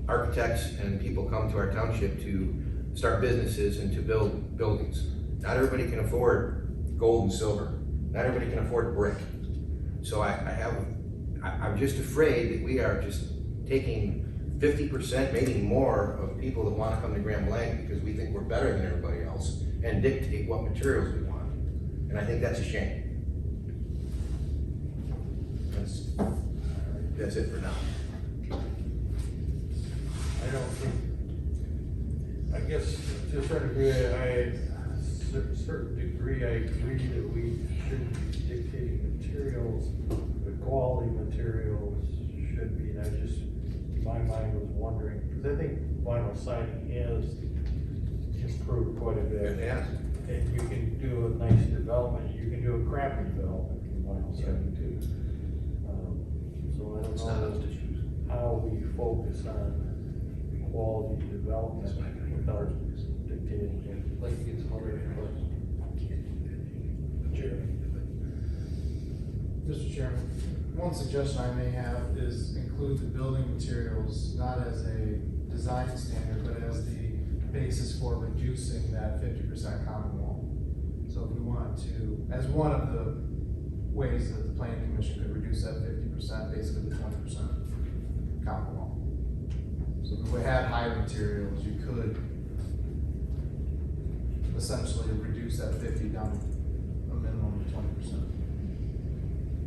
Architects and people come to our township to start businesses and to build buildings. Not everybody can afford gold and silver. Not everybody can afford brick. So I'm just afraid that we are just taking 50%, maybe more, of people that want to come to Grand Blanc because we think we're better than everybody else and dictate what materials we want. And I think that's a shame. That's it for now. I don't think, I guess to a certain degree, I agree that we shouldn't be dictating materials, but quality materials should be. And I just, in my mind, was wondering, because I think vinyl siding has improved quite a bit. Yeah. And you can do a nice development, you can do a crappy development in vinyl siding too. So I don't know how we focus on quality development without dictating it. Like to get some other input. Mr. Chairman, one suggestion I may have is include the building materials not as a design standard, but as the basis for reducing that 50% common wall. So if we want to, as one of the ways that the planning commission could reduce that 50%, basically the 20% common wall. So if we had higher materials, you could essentially reduce that 50 down to a minimum of 20%.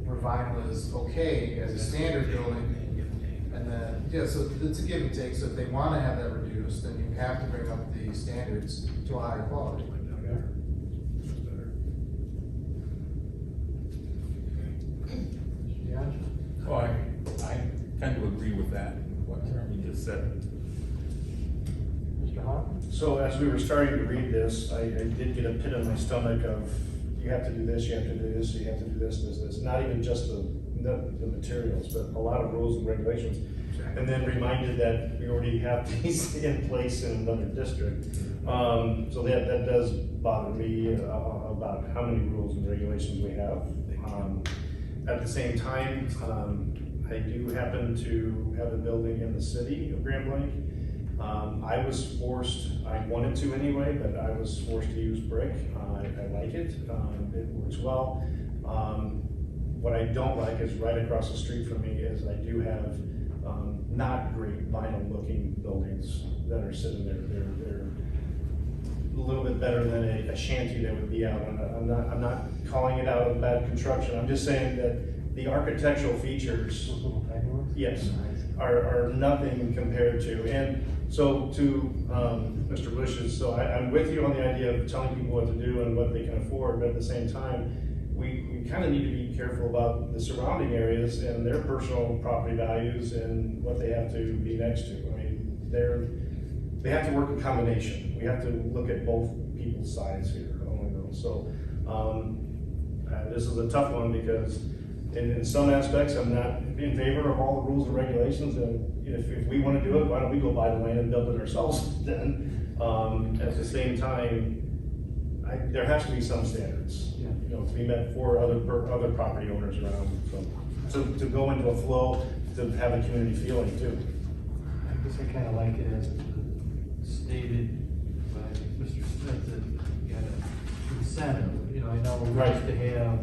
Where vinyl is okay as a standard building, and then, yeah, so it's a give and take. So if they want to have that reduced, then you have to bring up the standards to a higher quality. Oh, I tend to agree with that, what Jeremy just said. Mr. Hawkins? So as we were starting to read this, I did get a pit in my stomach of, you have to do this, you have to do this, you have to do this, this. Not even just the materials, but a lot of rules and regulations. And then reminded that we already have these in place in another district. So that does bother me about how many rules and regulations we have. At the same time, I do happen to have a building in the city of Grand Blanc. I was forced, I wanted to anyway, but I was forced to use brick. I like it, it works well. What I don't like is right across the street from me is I do have not great vinyl looking buildings that are sitting there. They're a little bit better than a shanty that would be out on I'm not calling it out of bad construction. I'm just saying that the architectural features, yes, are nothing compared to. And so to Mr. Bush's, so I'm with you on the idea of telling people what to do and what they can afford, but at the same time, we kind of need to be careful about the surrounding areas and their personal property values and what they have to be next to. I mean, they have to work in combination. We have to look at both people's sides here, only those. So, this is a tough one because in some aspects, I'm not in favor of all the rules and regulations, and if we want to do it, why don't we go buy the land and build it ourselves then? At the same time, there has to be some standards, you know, to be met for other property owners around. So to go into a flow, to have a community feeling too. I guess I kind of like it as stated by Mr. Smith that you got an incentive. You know, I know we Right. used to have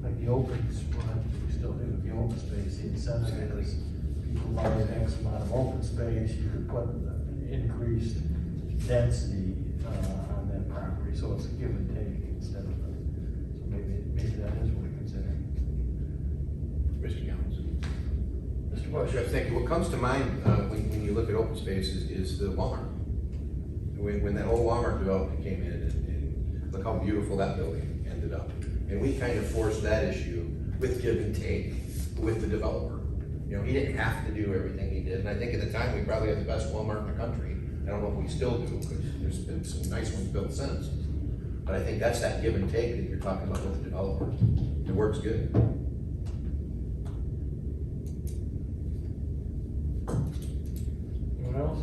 like the open, well, we still do with the open space, the incentive is people buy an X amount of open space, you could put increased density on that property, so it's a give and take instead of, so maybe that is what we're considering. Mr. Jones. Mr. Bush. I think what comes to mind when you look at open spaces is the Walmart. When that old Walmart development came in, and look how beautiful that building ended up. And we kind of forced that issue with give and take with the developer. You know, he didn't have to do everything he did, and I think at the time we probably had the best Walmart in the country. I don't know if we still do, because there's been some nice ones built since. But I think that's that give and take that you're talking about with the developer. It works good. Anyone else?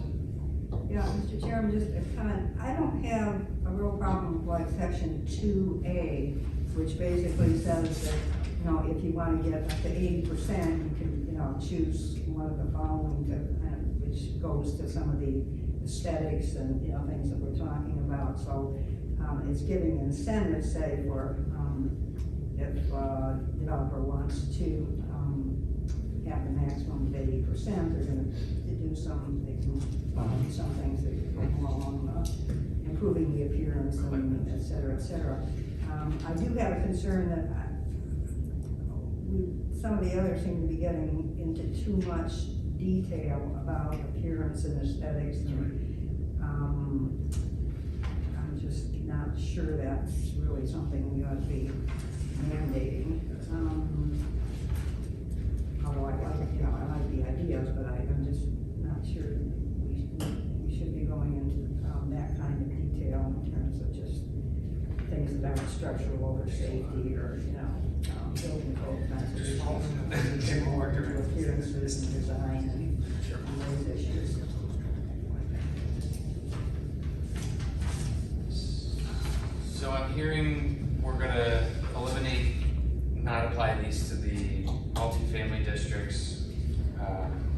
Yeah, Mr. Chairman, just a comment. I don't have a real problem with like section 2A, which basically says that, you know, if you want to get up to 80%, you can, you know, choose one of the following to, which goes to some of the aesthetics and, you know, things that we're talking about. So it's giving incentives, say, for if a developer wants to have the maximum of 80%, they're going to do some, they can do some things that go more along improving the appearance and et cetera, et cetera. I do have a concern that some of the others seem to be getting into too much detail about appearance and aesthetics, and I'm just not sure that's really something we ought to be mandating. Although I like, you know, I like the ideas, but I'm just not sure we should be going into that kind of detail in terms of just things that aren't structural over safety or, you know, building code conservation. More to appearances and design and those issues. So I'm hearing we're gonna eliminate, not apply these to the multifamily districts,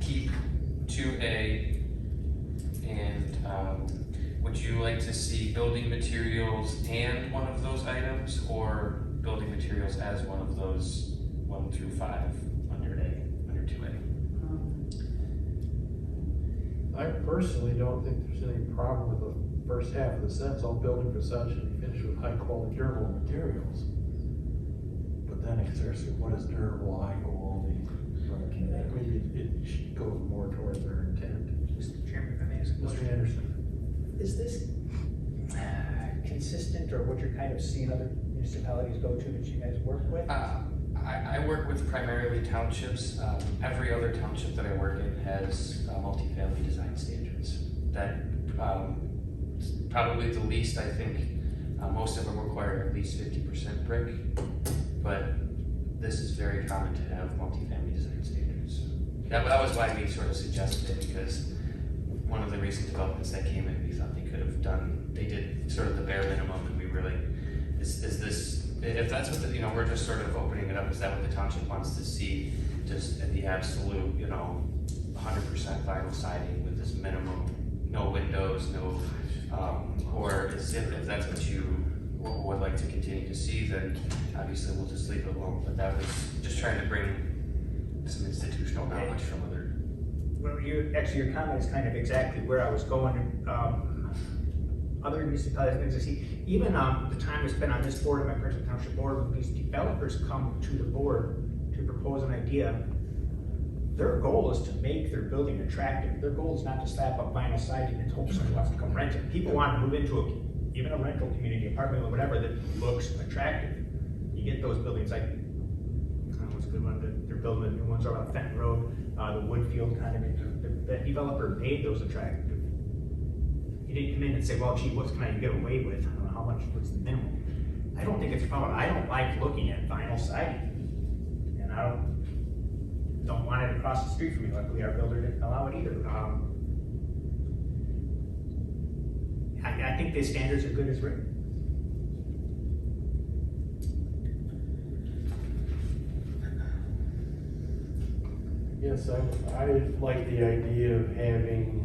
keep 2A, and would you like to see building materials and one of those items, or building materials as one of those 1 through 5 under 2A? I personally don't think there's any problem with the first half of the sentence. All building facades should be finished with high quality durable materials. But then it starts with what is durable, high quality? Maybe it should go more towards their intent. Mr. Chairman, if I may ask a Mr. question. Anderson. Is this consistent, or what you're kind of seeing other municipalities go to that you guys work with? I work with primarily townships. Every other township that I work in has multifamily design standards. That probably the least, I think, most of them require at least 50% brick, but this is very common to have multifamily design standards. That was why we sort of suggested it, because one of the recent developments that came in, we thought they could have done, they did sort of the bare minimum, and we really, is this, if that's what the, you know, we're just sort of opening it up, is that what the township wants to see? Just the absolute, you know, 100% vinyl siding with this minimum, no windows, no, or if that's what you would like to continue to see, then obviously we'll just leave it alone. But that was just trying to bring some institutional knowledge from other. Well, your comment is kind of exactly where I was going. Other municipalities, things I see, even the time I spent on this board and my personal township board, when these developers come to the board to propose an idea, their goal is to make their building attractive. Their goal is not to slap up vinyl siding and hope someone wants to come rent it. People want to move into even a rental community, apartment or whatever, that looks attractive. You get those buildings like, I don't know what's a good one, they're building the new ones over on Fenton Road, the Woodfield kind of, the developer made those attractive. you didn't come in and say, well, gee, what can I get away with? I don't know how much, what's the minimum? I don't think it's a problem. I don't like looking at vinyl siding. And I don't want it across the street from me. Luckily, our builder didn't allow it either. I think the standards are good as written. Yes, I like the idea of having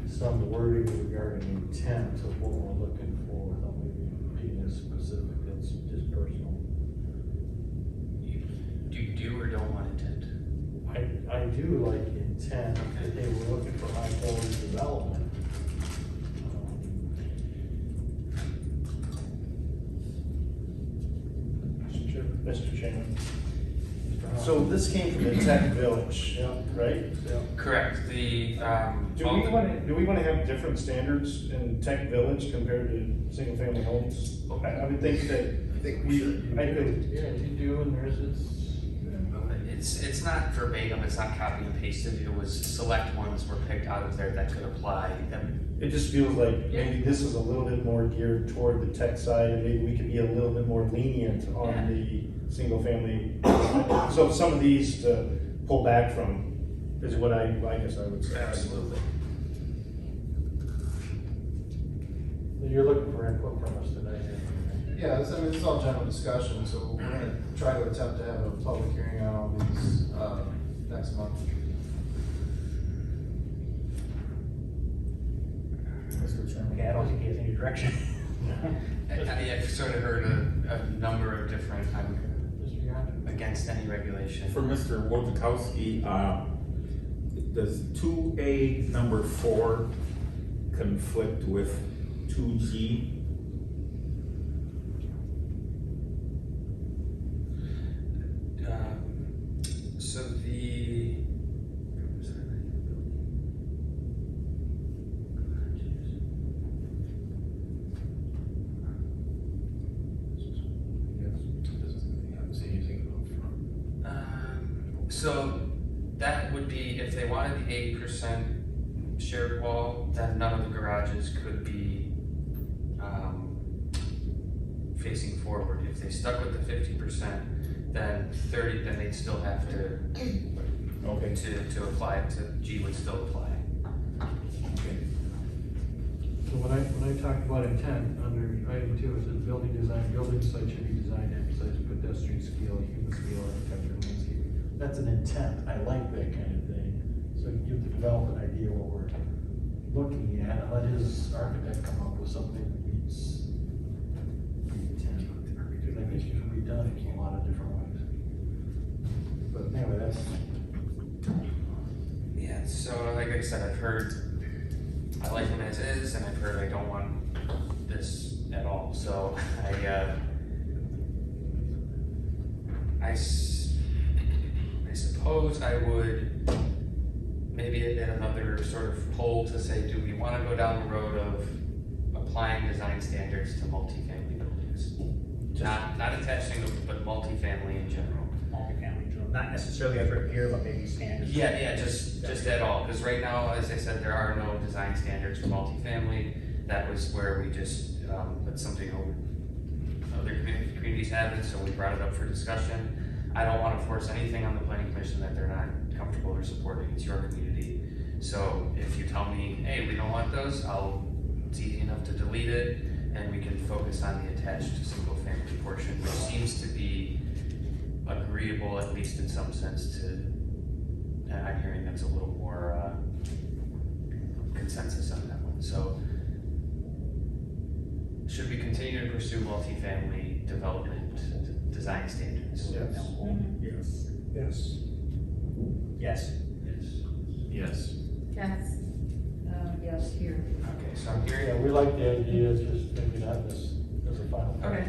some wording regarding intent of what we're looking for, without maybe being as specific. That's just personal. Do you do or don't want intent? I do like intent, that they were looking for high quality development. Mr. Chairman. So this came from the Tech Village, right? Correct, the, Do we want to have different standards in Tech Village compared to single-family homes? I would think that. I think we should. I could. Yeah, you do, and there's it's not verbatim, it's not copy and pasted, it was select ones were picked out of there that could apply. It just feels like maybe this is a little bit more geared toward the tech side, and maybe we could be a little bit more lenient on the single family. So some of these to pull back from is what I guess I would say. Absolutely. You're looking for input from us today. Yeah, I mean, it's all general discussion, so we're gonna try to attempt to have a public hearing on all these, next month. Mr. Chairman. Okay, I don't think he has any direction. I've sort of heard a number of different, I'm against any regulation. For Mr. Wojciechowski, does 2A number 4 conflict with 2G? So the so that would be if they wanted the 8% shared wall, then none of the garages could be facing forward. If they stuck with the 50%, then 30, then they'd still have to to apply it to G would still apply. So when I talked about intent, under item 2, it says building design, building site should be designed to emphasize pedestrian scale, human scale, architecture, landscape. That's an intent. I like that kind of thing. So you give the developer an idea what we're looking at, and let his architect come up with something that meets the intent. Because I think it can be done in a lot of different ways. But anyway, that's. Yeah, so like I said, I've heard I like them as is, and I've heard I don't want this at all. So I suppose I would maybe at another sort of poll to say, do we want to go down the road of applying design standards to multifamily buildings? Not attached single, but multifamily in general. Multifamily, not necessarily as written here, but maybe standards. Yeah, just at all, because right now, as I said, there are no design standards for multifamily. That was where we just put something other communities have it, so we brought it up for discussion. I don't want to force anything on the planning commission that they're not comfortable or supporting. It's your community. So if you tell me, hey, we don't want those, it's easy enough to delete it, and we can focus on the attached to single family portion, which seems to be agreeable, at least in some sense, to, and I'm hearing that's a little more consensus on that one. So should we continue to pursue multifamily development design standards? Yes. Yes. Yes. Yes. Yes. Yes. Yes, here. Okay, so I'm hearing. Yeah, we like the idea, it's just maybe not this as a final. Okay.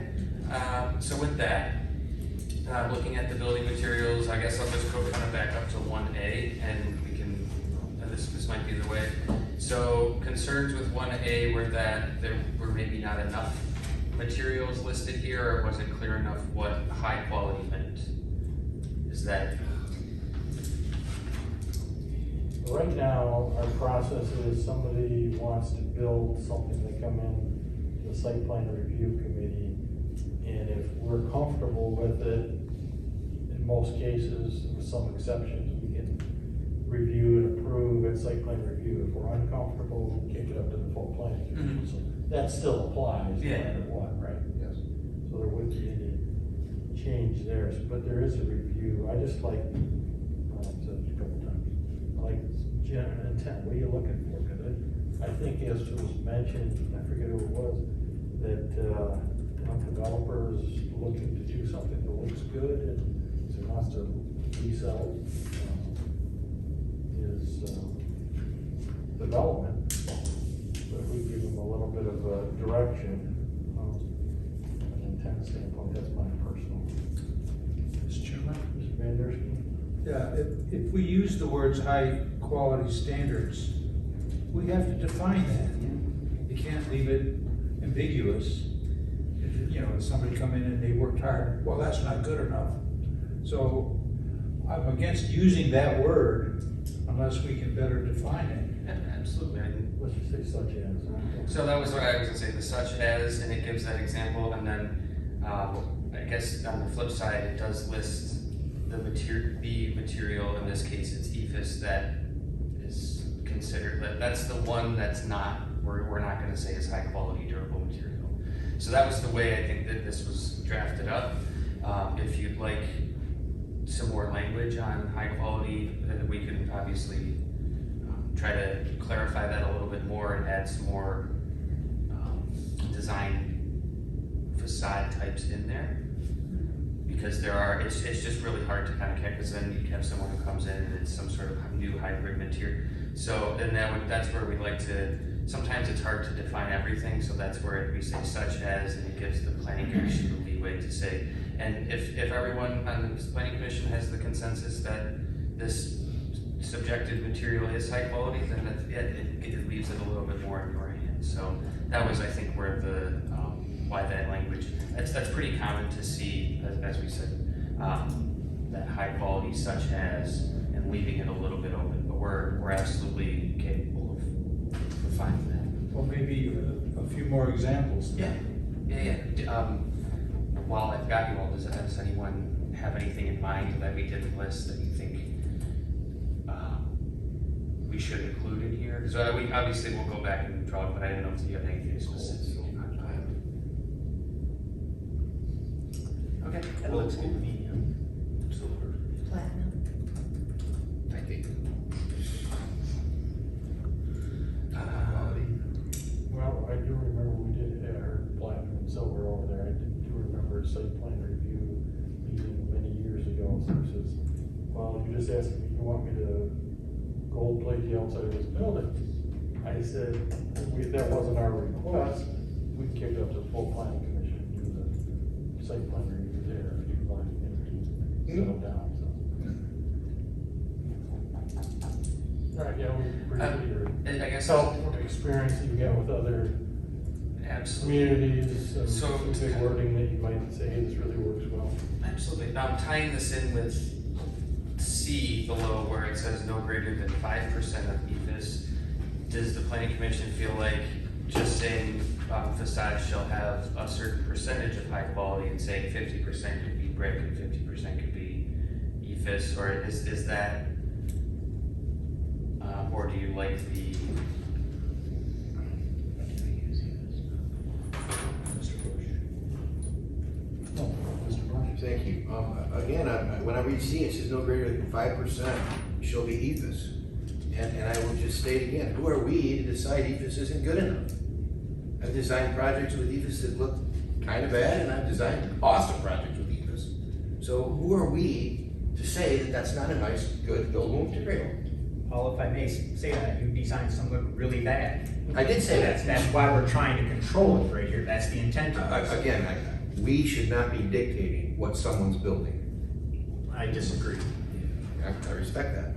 So with that, looking at the building materials, I guess I'll just go kind of back up to 1A, and we can, this might be the way. So concerns with 1A were that there were maybe not enough materials listed here, or was it clear enough what high quality meant? Is that? Right now, our process is somebody wants to build something, they come in to the site plan review committee, and if we're comfortable with it, in most cases, with some exceptions, we can review and approve at site plan review. If we're uncomfortable, we kick it up to the full planning commission. So that still applies no Yeah. matter what, right? Yes. So there wouldn't be any change there, but there is a review. I just like, I've said it a couple times, I like general intent, what are you looking for? Because I think as it was mentioned, I forget who it was, that, developers looking to do something that looks good and so he wants to resell, his, development. But if we give him a little bit of direction, an intent standpoint, that's my personal. Mr. Chairman? Mr. Van Der Steen? Yeah, if we use the words high quality standards, we have to define that. You can't leave it ambiguous. You know, if somebody come in and they worked hard, well, that's not good enough. So I'm against using that word unless we can better define it. Absolutely. Let's just say such as. So that was what I was gonna say, the such as, and it gives that example, and then, I guess on the flip side, it does list the material, in this case, it's EFS that is considered, that's the one that's not, we're not gonna say is high quality durable material. So that was the way I think that this was drafted up. If you'd like some more language on high quality, then we can obviously try to clarify that a little bit more and add some more design facade types in there. Because there are, it's just really hard to kind of catch, because then you have someone who comes in and it's some sort of new hybrid material. So, and that's where we like to, sometimes it's hard to define everything, so that's where we say such as, and it gives the planning commission the leeway to say, and if everyone on the planning commission has the consensus that this subjective material is high quality, then it leaves it a little bit more in your hands. So that was, I think, where the, why that language, that's pretty common to see, as we said, that high quality such as, and leaving it a little bit open, but we're absolutely capable of defining that. Well, maybe a few more examples. Yeah. While I've got you all, does anyone have anything in mind that we didn't list that you think we should include in here? Because we obviously will go back and draw it, but I don't know if you have anything specific. Okay, That looks good to me. Silver. Platinum. Thank you. Well, I do remember we did our platinum and silver over there. I do remember a site plan review meeting many years ago. So it says, well, you just asked me, you want me to gold plate the outside of this building? I said, that wasn't our request. We kicked it up to the full planning commission and do the site plan review there if you'd like to settle down. So. All right, yeah, we appreciate your I guess help, experience that you got with other communities, and So- some big wording that you might say, hey, this really works well. Absolutely. Now, tying this in with C below where it says no greater than 5% of EFS, does the planning commission feel like just saying facade shall have a certain percentage of high quality and saying 50% could be brick and 50% could be EFS, or is that, or do you like the? Thank you. Again, when I read C, it says no greater than 5% shall be EFS. And I will just state again, who are we to decide EFS isn't good enough? I've designed projects with EFS that look kind of bad, and I've designed awesome projects with EFS. So who are we to say that that's not a nice, good buildable material? Paul, if I may say that, you designed some look really bad. I did say that. That's why we're trying to control it right here. That's the intent of this. Again, we should not be dictating what someone's building. I disagree. I respect that.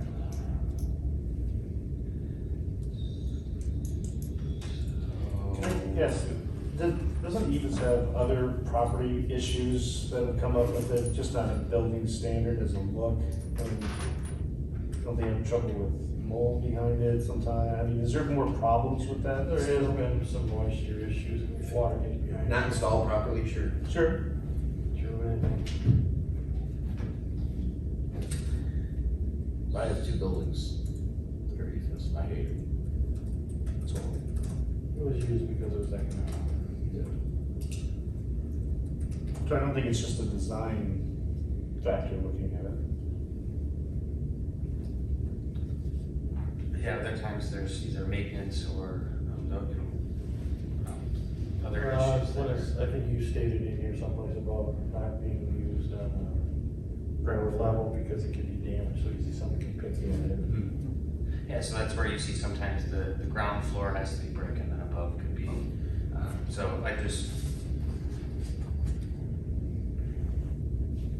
Yes, doesn't EVIS have other property issues that have come up with it, just on a building standard as a look? Don't they have trouble with mold behind it sometimes? I mean, is there more problems with that? There has been some moisture issues, water gets behind. Not installed properly, sure. Sure. True, anything. I have two buildings. Very easy. I hate it. So, It was used because it was economic. So I don't think it's just a design factor looking at it. Yeah, other times there's either maintenance or, other Well, issues. I think you stated in here someplace about not being used on a ground level because it could be damaged so easy, something can pick you in it. Yeah, so that's where you see sometimes the ground floor has to be brick and then above could be, so I just,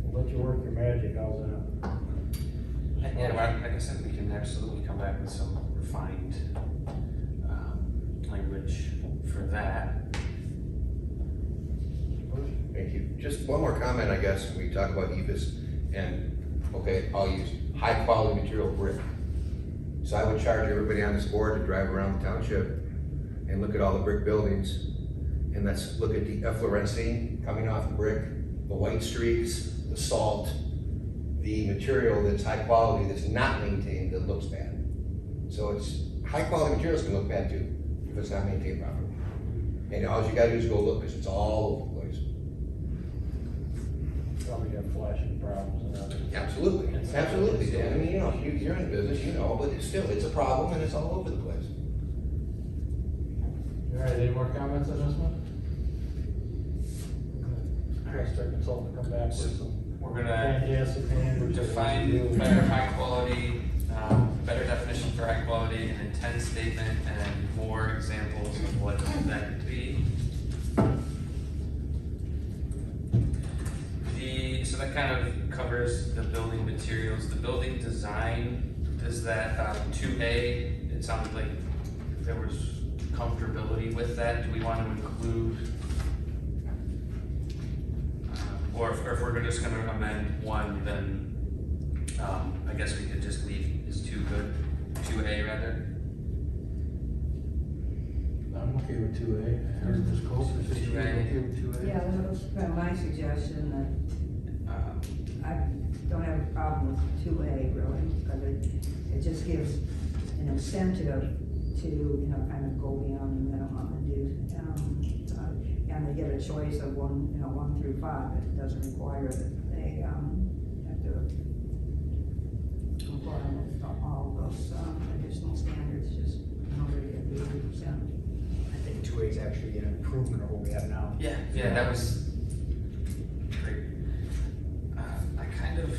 We'll let you work your magic, how's that? yeah, well, like I said, we can absolutely come back with some refined, language for that. thank you. Just one more comment, I guess, when we talk about EVIS, and, okay, I'll use high-quality material brick. So I would charge everybody on this board to drive around the township and look at all the brick buildings, and let's look at the efflorescence coming off the brick, the white streaks, the salt, the material that's high quality that's not maintained that looks bad. So it's, high quality materials can look bad too, if it's not maintained properly. And all you gotta do is go look, because it's all over the place. Probably got flashing problems and others. Absolutely, absolutely, Dan. I mean, you know, you're in business, you know, but it's still, it's a problem and it's all over the place. All right, any more comments on this one? Trust our consultant to come back with some We're gonna fantastic language. define better high quality, better definition for high quality, an intent statement, and more examples of what that could be. So that kind of covers the building materials. The building design, is that 2A, it sounded like there was comfortability with that. Do we want to include, or if we're just going to amend 1, then I guess we could just leave is 2 good, 2A rather? I'm okay with 2A. Here's the scope. Is it 2A? okay with 2A? Yeah, that was kind of my suggestion, that I don't have a problem with 2A really, because it just gives an incentive to, you know, kind of go beyond the minimum and do, and they get a choice of 1 through 5. It doesn't require that they, have to comply with all those, additional standards, just nobody at 80%. I think 2A is actually an improvement of what we have now. Yeah, that was great. I kind of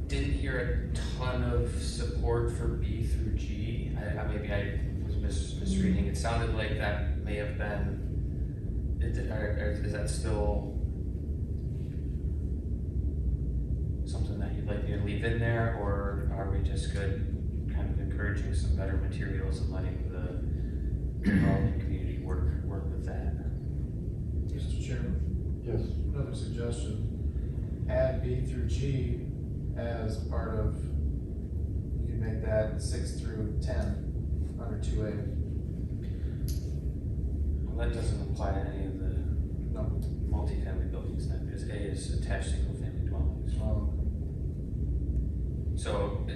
didn't hear a ton of support for B through G. Maybe I was misreading. It sounded like that may have been, is that still something that you'd like me to leave in there, or are we just good kind of encouraging some better materials and letting the development community work with that? Mr. Chairman, Yes. another suggestion, add B through G as a part of, you can make that 6 through 10 under 2A. Well, that doesn't apply to any of the No. multifamily buildings then, because A is attached single-family dwellings. So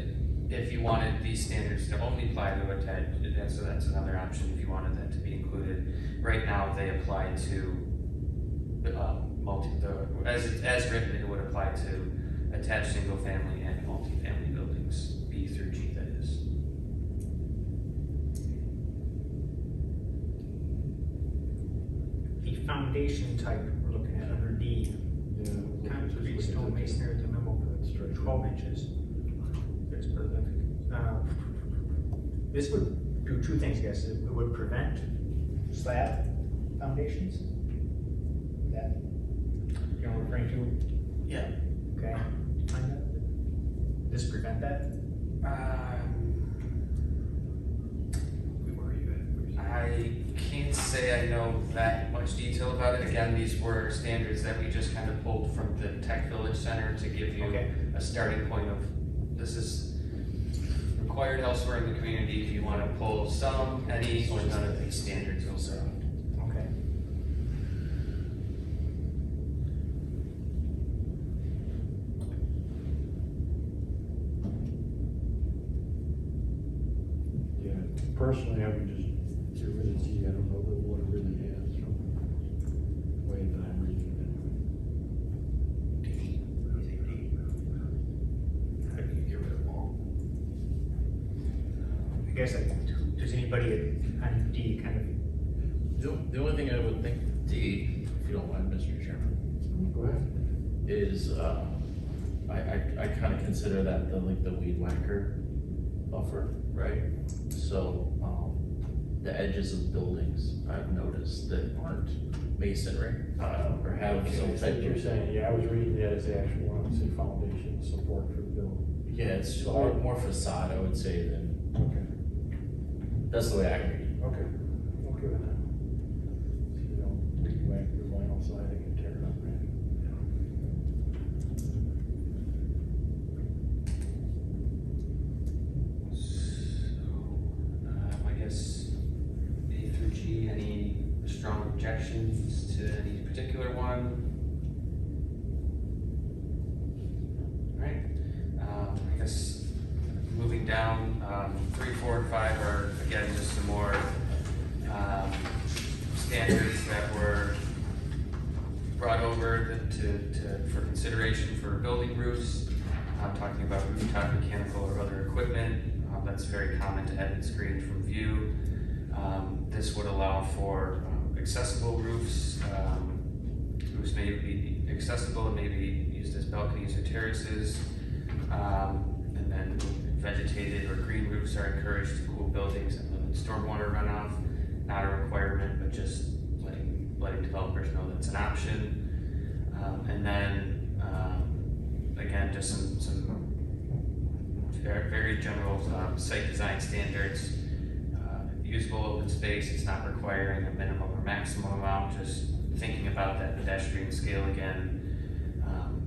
if you wanted these standards to only apply to attached, so that's another option if you wanted that to be included. Right now, they apply to as written, it would apply to attached single-family and multifamily buildings, B through G, that is. The foundation type we're looking at under D, concrete, stone masonry, the memo for 12 inches. Very specific. This would do 2 things, I guess. It would prevent slab foundations. Is that, you know, referring to? Yeah. Okay. Does this prevent that? Where are you at? I can't say I know that much detail about it. Again, these were standards that we just kind of pulled from the Tech Village Center to give you Okay. a starting point of, this is required elsewhere in the community, if you want to pull some, any, or none of these standards also. Okay. Yeah, personally, I would just get rid of G. I don't know what it really has from the way that I'm reading it. I can get rid of them all. I guess, does anybody on D kind of, The only thing I would think, D, if you don't mind, Mr. Chairman, Go ahead. is, I kind of consider that the weed whacker buffer, right? So, the edges of buildings, I've noticed that aren't masonry, or have some Okay, type you're of. saying, yeah, I was reading that as the actual one, say foundation support for the building. Yeah, it's more facade, I would say, than, Okay. that's the way I read it. Okay, okay with that. So you don't whack your vinyl siding and tear it up, right? I guess A through G, any strong objections to any particular one? Alright, I guess moving down, 3, 4, and 5 are again just some more standards that were brought over for consideration for building roofs. I'm talking about rooftop mechanical or other equipment. That's very common to have it screened from view. This would allow for accessible roofs. Roofs may be accessible and may be used as balconies or terraces. And then vegetated or green roofs are encouraged to cool buildings and limit stormwater runoff. Not a requirement, but just letting developers know that's an option. And then again, just some very general site design standards. Usable open space, it's not requiring a minimum or maximum amount, just thinking about that pedestrian scale again.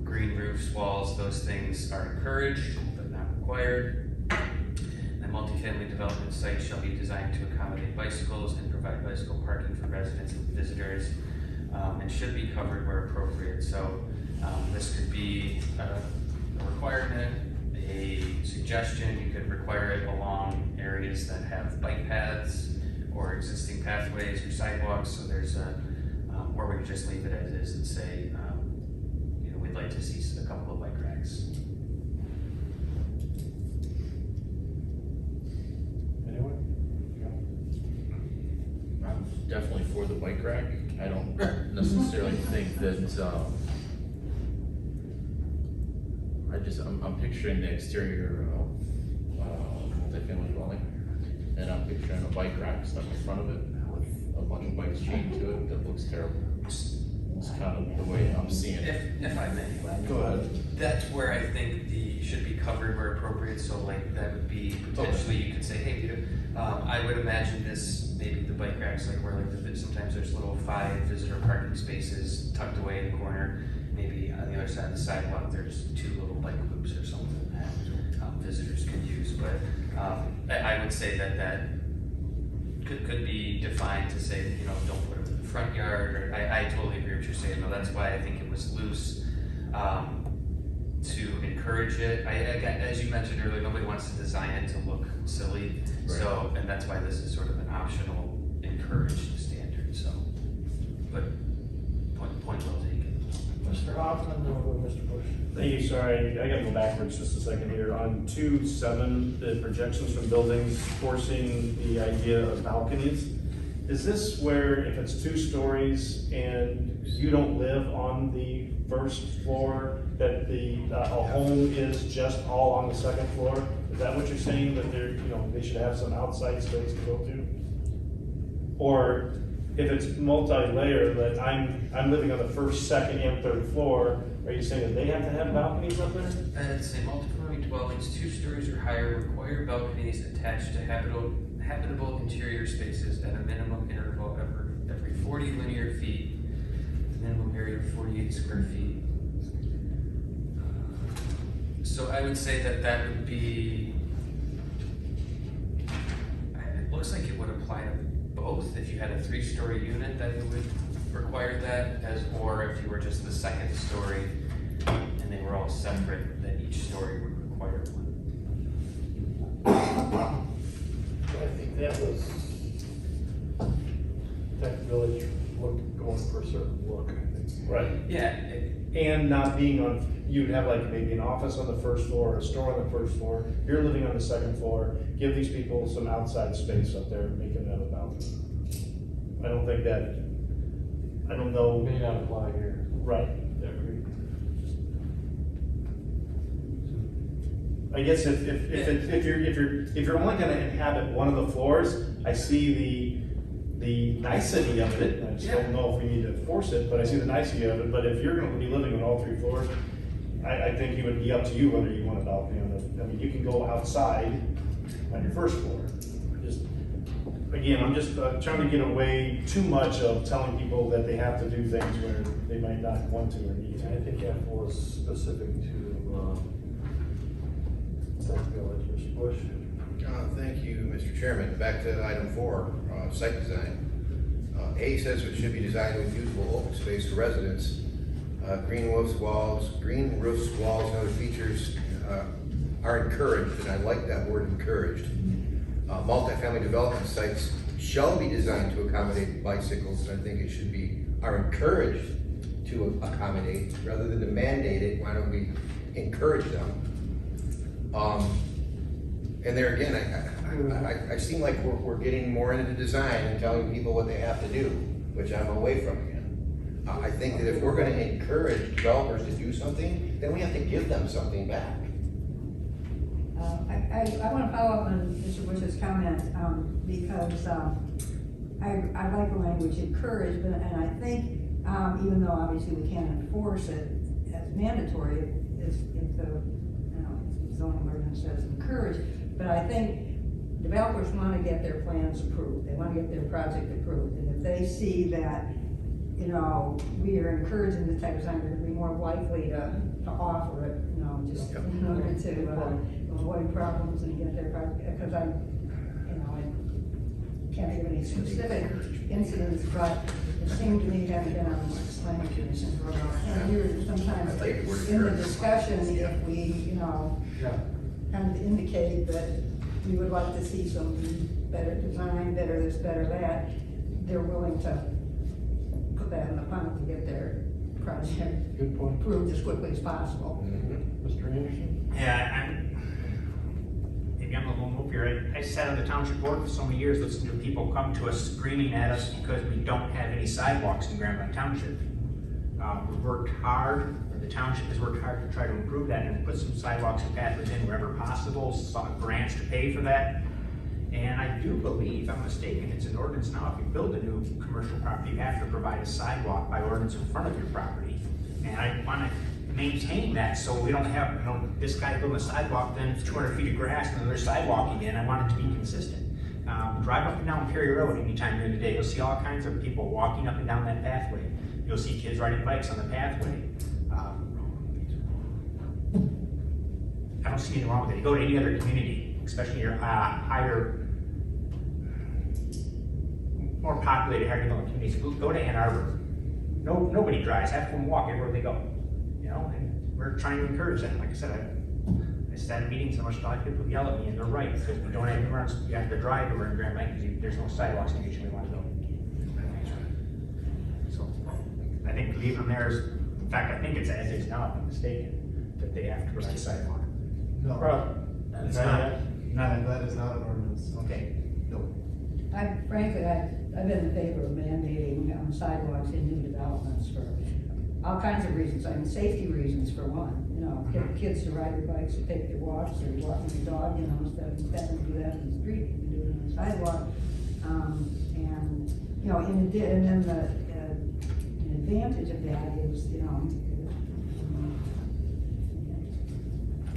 Green roofs, walls, those things are encouraged, but not required. And multifamily development sites shall be designed to accommodate bicycles and provide bicycle parking for residents and visitors, and should be covered where appropriate. So this could be a requirement, a suggestion. You could require it along areas that have bike paths or existing pathways or sidewalks. So there's a, or we could just leave it as is and say, you know, we'd like to see a couple of bike racks. Anyone? I'm definitely for the bike rack. I don't necessarily think that, I'm picturing the exterior of multifamily dwelling, and I'm picturing a bike rack stuck in front of it with a bunch of bikes chained to it. That looks terrible. It's kind of the way I'm seeing it. If I may. Go ahead. That's where I think the should be covered where appropriate. So like that would be potentially you could say, hey Peter, I would imagine this maybe the bike racks like where like sometimes there's little 5 visitor parking spaces tucked away in the corner. Maybe on the other side of the sidewalk there's 2 little bike loops or something that visitors could use. But I would say that could be defined to say, you know, don't put them in the front yard. Or I totally agree with what you're saying. No, that's why I think it was loose to encourage it. Again, as you mentioned earlier, nobody wants to design it to look silly. Right. So, and that's why this is sort of an optional, encouraged standard. So, but point well taken. Mr. Hoffman, or Mr. Bush? Thank you, sorry, I gotta go backwards just a second here. On 2.7, the projections from buildings forcing the idea of balconies. Is this where if it's 2 stories and you don't live on the first floor, that a home is just all on the second floor? Is that what you're saying, that they're, you know, they should have some outside space to go to? Or if it's multi-layer, that I'm living on the first, second, and third floor, are you saying that they have to have balconies up there? And say multifamily dwellings 2 stories or higher require balconies attached to habitable interior spaces at a minimum interval every 40 linear feet, minimum area of 48 square feet. So I would say that would be three-story unit that it would require that, as, or if you were just the second story and they were all separate, that each story would require one. I think that was, that village look, going for a certain look, I think. Right. Yeah, And not being on, you'd have like maybe an office on the first floor, or a store on the first floor, you're living on the second floor, give these people some outside space up there, making that about. I don't think that, I don't know. May not apply here. Right. I guess if you're only gonna inhabit one of the floors, I see the nicety of it. I just don't know if we need to force it, but I see the nicety of it. But if you're gonna be living on all three floors, I think it would be up to you whether you want a balcony on the, I mean, you can go outside on your first floor. Just, again, I'm just trying to get away too much of telling people that they have to do things where they might not want to or need to. I think that was specific to, that village, Mr. Bush. Thank you, Mr. Chairman. Back to item 4, site design. A says it should be designed with usable open space for residents. Green roofs, walls, and other features are encouraged, and I like that word encouraged. Multifamily development sites shall be designed to accommodate bicycles, and I think it should be, are encouraged to accommodate, rather than to mandate it. Why don't we encourage them? And there again, I seem like we're getting more into design and telling people what they have to do, which I'm away from again. I think that if we're gonna encourage developers to do something, then we have to give them something back. I want to follow up on Mr. Bush's comment, because I like the language encourage, but, and I think, even though obviously we can't enforce it as mandatory, if the zoning ordinance says encourage, but I think developers want to get their plans approved, they want to get their project approved, and if they see that, you know, we are encouraging this type of design, they're going to be more likely to offer it, you know, just in order to avoid problems and get their project, because I can't think of any specific incidents, but it seemed to me having been on the planning commission for about 10 years, sometimes in the discussion, if we, kind of indicate that we would like to see some better design, better this, better that, they're willing to put that in the punt to get their project approved as quickly as possible. Mr. Anderson? Yeah, maybe I'm a little hopeful. I sat on the township board for so many years, listening to people come to us screaming at us because we don't have any sidewalks in Grand Blanc Township. We've worked hard, or the township has worked hard to try to improve that and put some sidewalks and pathways in wherever possible, sought grants to pay for that. And I do believe, if I'm mistaken, it's an ordinance now, if you build a new commercial property, you have to provide a sidewalk by ordinance in front of your property. And I want to maintain that, so we don't have, this guy building a sidewalk, then 200 feet of grass, and then there's sidewalking in. I want it to be consistent. Drive up and down Perry Road anytime during the day, you'll see all kinds of people walking up and down that pathway. You'll see kids riding bikes on the pathway. I don't see anything wrong with it. You go to any other community, especially your higher, more populated, higher developed communities, go to Ann Arbor. Nobody drives, have them walk everywhere they go. And we're trying to encourage that. Like I said, I sat in meetings, so much like people yell at me, and they're right, because we don't have anywhere else, you have to drive over in Grand Blanc, because there's no sidewalks in which we want to go. So, I think leaving them there is, in fact, I think it's as is now, if I'm mistaken, that they have to provide a sidewalk. No, It's not. that is not an ordinance. Okay. No. Frankly, I've been in favor of mandating sidewalks in new developments for all kinds of reasons. I mean, safety reasons for one. Get kids to ride their bikes or take their walks or walking their dog, instead of having to do that in the street, you can do it on the sidewalk. And then the an advantage of that is,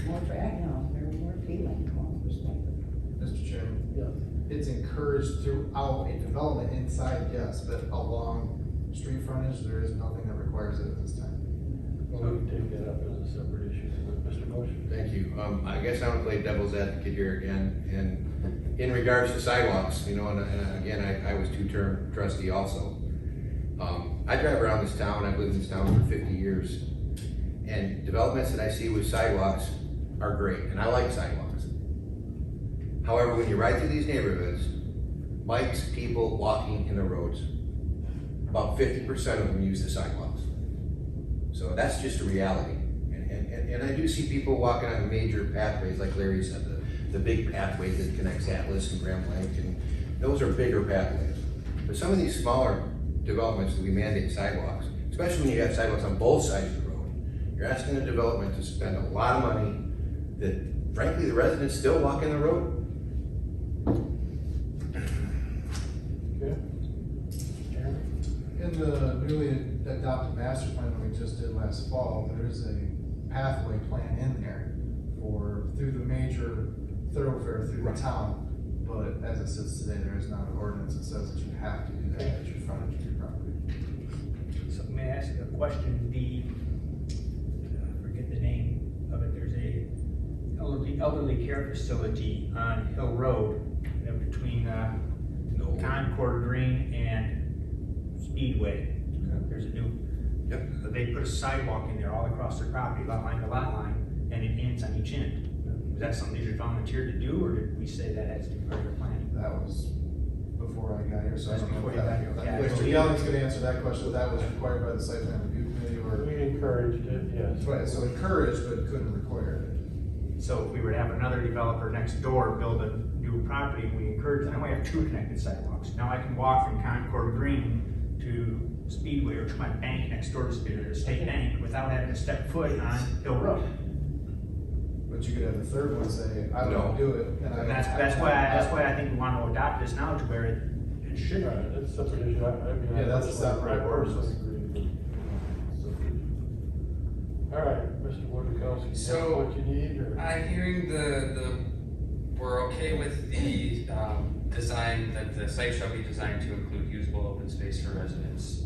more track, they're more appealing from one perspective. Mr. Chairman? Yes. It's encouraged throughout a development inside, yes, but along street frontage, there is nothing that requires it at this time. Well, we can take that up as a separate issue with Mr. Bush. motion. Thank you. I guess I'm gonna play devil's advocate here again, and in regards to sidewalks, you know, and again, I was two-term trustee also. I drive around this town, I've lived in this town for 50 years, and developments that I see with sidewalks are great, and I like sidewalks. However, when you ride through these neighborhoods, bikes, people walking in the roads, about 50% of them use the sidewalks. So that's just a reality. And I do see people walking on major pathways, like Larry said, the big pathways that connects Atlas and Grand Blanc, and those are bigger pathways. But some of these smaller developments that we mandate sidewalks, especially when you have sidewalks on both sides of the road, you're asking the development to spend a lot of money that frankly the residents still walk in the road. Okay. Aaron? In the newly adopted master plan that we just did last fall, there is a pathway plan in there through the major thoroughfare through the town. But as it sits today, there is not an ordinance that says that you have to do that at your frontage of your property. So may I ask a question? I forget the name of it, there's a elderly care facility on Hill Road, between Concord Green and Speedway. There's a new, they put a sidewalk in there all across their property, lot line to lot line, and it ends on each end. Was that something you volunteered to do, or did we say that has to be part of the plan? That was before I got here, so I don't know Before if you got here, okay. Mr. Gallagher's gonna answer that question, if that was required by the site plan review committee or. We encouraged it, yes. Right, so encouraged, but couldn't require it. So if we were to have another developer next door build a new property, and we encourage, now we have 2 connected sidewalks. Now I can walk from Concord Green to Speedway, or to my bank next door to Speedway, or State Bank, without having to step foot on Hill Road. But you could have a third one say, I don't want to do it, and I don't. That's why I think we want to adopt this now to where it should. Right, that's a separate issue. I mean, Yeah, that's a separate I personally agree, but, all right, Mr. Wojciechowski, So, what you need, or? I'm hearing we're okay with the design, that the site shall be designed to include usable open space for residents.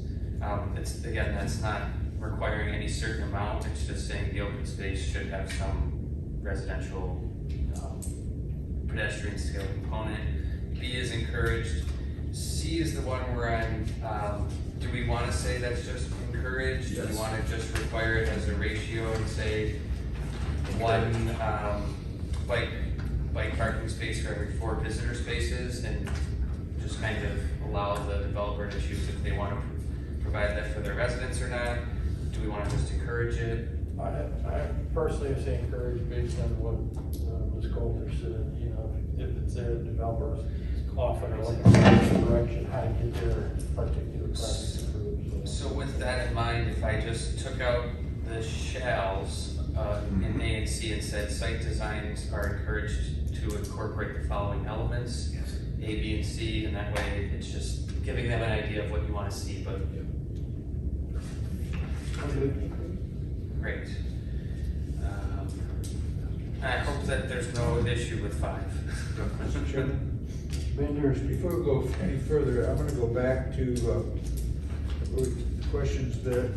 Again, that's not requiring any certain amount, it's just saying the open space should have some residential pedestrian scale component. B is encouraged. C is the one where do we want to say that's just encouraged? Yes. Do we want to just require it as a ratio and say one bike parking space for every 4 visitor spaces, and just kind of allow the developer to choose if they want to provide that for their residents or not? Do we want to just encourage it? I personally would say encourage based on what Ms. Coulter said, you know, if it's there, the developers often are looking for direction, how to get their particular project approved. So with that in mind, if I just took out the shalls in A and C and said site designs are encouraged to incorporate the following elements, A, B, and C, and that way it's just giving them an idea of what you want to see, but great. I hope that there's no issue with 5. Mr. Chairman, Vendors, before we go any further, I'm gonna go back to questions that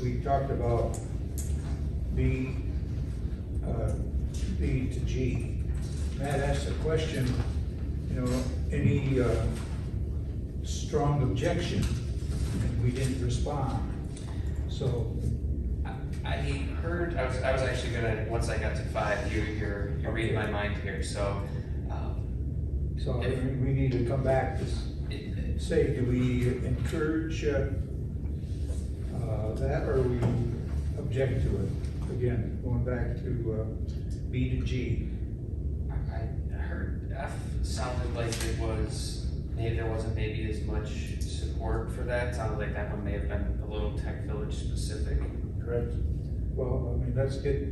we talked about, B to G. Matt asked a question, you know, any strong objection, and we didn't respond. So I heard, I was actually gonna, once I got to 5, you're reading my mind here, so. So we need to come back to say, do we encourage that, or we object to it? Again, going back to B to G. I heard F sounded like it was, maybe there wasn't maybe as much support for that. Sounded like that one may have been a little Tech Village specific. Correct. Well, I mean, let's get.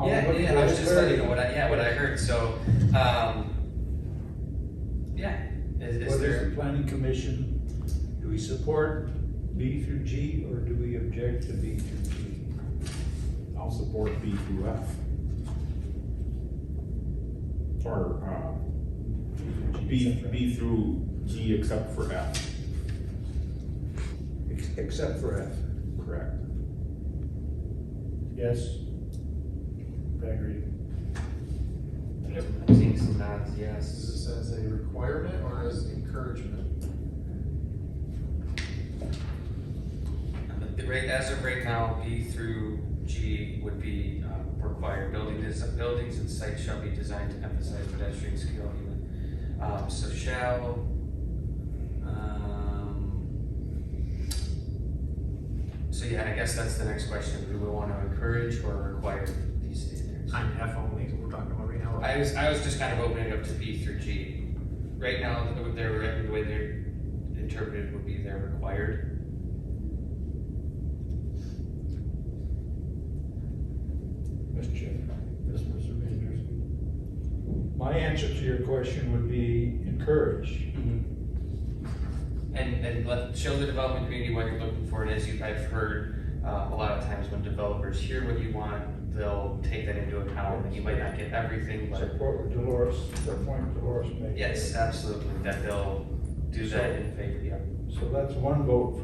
Yeah, I was just letting you know what I heard, so, is What there? is the planning commission, do we support B through G, or do we object to B through G? I'll support B through F. Or, B through G except for F. Except for F. Correct. Yes. I agree. I'm seeing some nods, yes. Is this as a requirement or as encouragement? Right, as of right now, B through G would be required. Buildings and sites shall be designed to emphasize pedestrian skill. So shall. So yeah, I guess that's the next question. Do we want to encourage or require these standards? On F only, we're talking about right now. I was just kind of opening it up to B through G. Right now, the way they're interpreted would be they're required. Mr. Chairman. Yes, Mr. Vanders. My answer to your question would be encourage. And show the development community what you're looking for, and I've heard a lot of times when developers hear what you want, they'll take that into account, and you might not get everything, but. Support what Dolores, the point Dolores made. Yes, absolutely, that they'll do that in favor, yeah. So that's one vote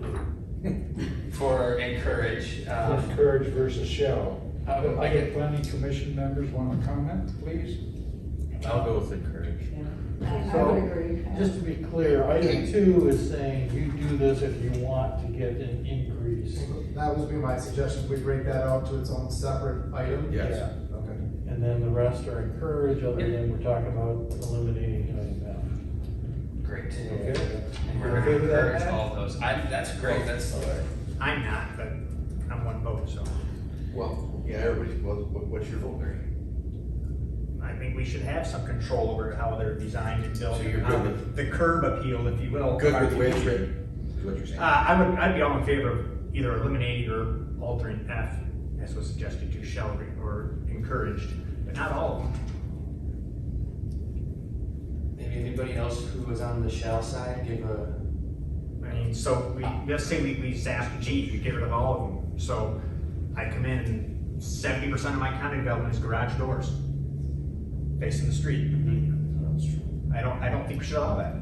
For encourage. for encourage versus shall. I Other get- planning commission members want to comment, please? I'll go with encourage. I would agree. Just to be clear, item 2 is saying you do this if you want to get an increase. That would be my suggestion, we break that out to its own separate item? Yes. Yeah. Okay. And then the rest are encouraged, other than we're talking about eliminating item F. Great. Okay. And we're You okay gonna with that, encourage Matt? all of those. That's great, that's. I'm not, but I'm one vote, so. Well, yeah, everybody's, what's your vote, Mary? I think we should have some control over how they're designed and built, So you're and how good with- the curb appeal, if you will. Good of our with the way it's community. written, is what you're saying? I'd be all in favor of either eliminating or altering F, as was suggested to shall or encouraged, but not all of them. Maybe anybody else who was on the shall side, give a. I mean, so let's say we just ask G, we get rid of all of them. So I come in and 70% of my condo development is garage doors facing the street. I don't think we should allow that.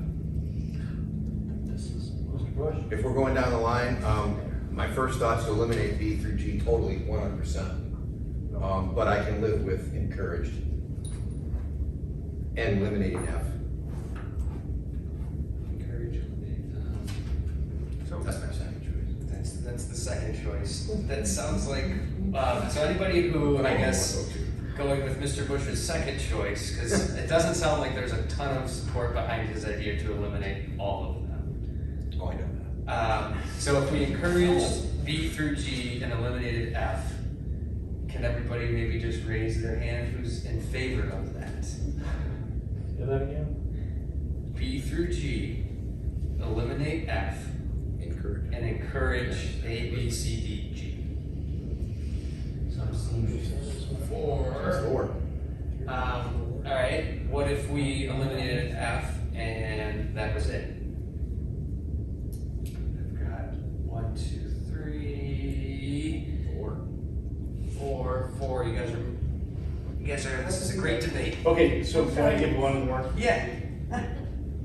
Mr. Bush? If we're going down the line, my first thought is to eliminate B through G totally, 100%. But I can live with encouraged and eliminating F. Encourage. So that's my second choice. That's the second choice. That sounds like, so anybody who, I guess, going with Mr. Bush's second choice, because it doesn't sound like there's a ton of support behind his idea to eliminate all of them. Oh, I know that. So if we encouraged B through G and eliminated F, can everybody maybe just raise their hand who's in favor of that? Say that again? B through G, eliminate F, Encourage. and encourage A, B, C, D, G. So I'm seeing 4. Four. All right, what if we eliminated F and that was it? I've got 1, 2, 3, 4. You guys are, this is a great debate. Okay, so can I give one more? Yeah.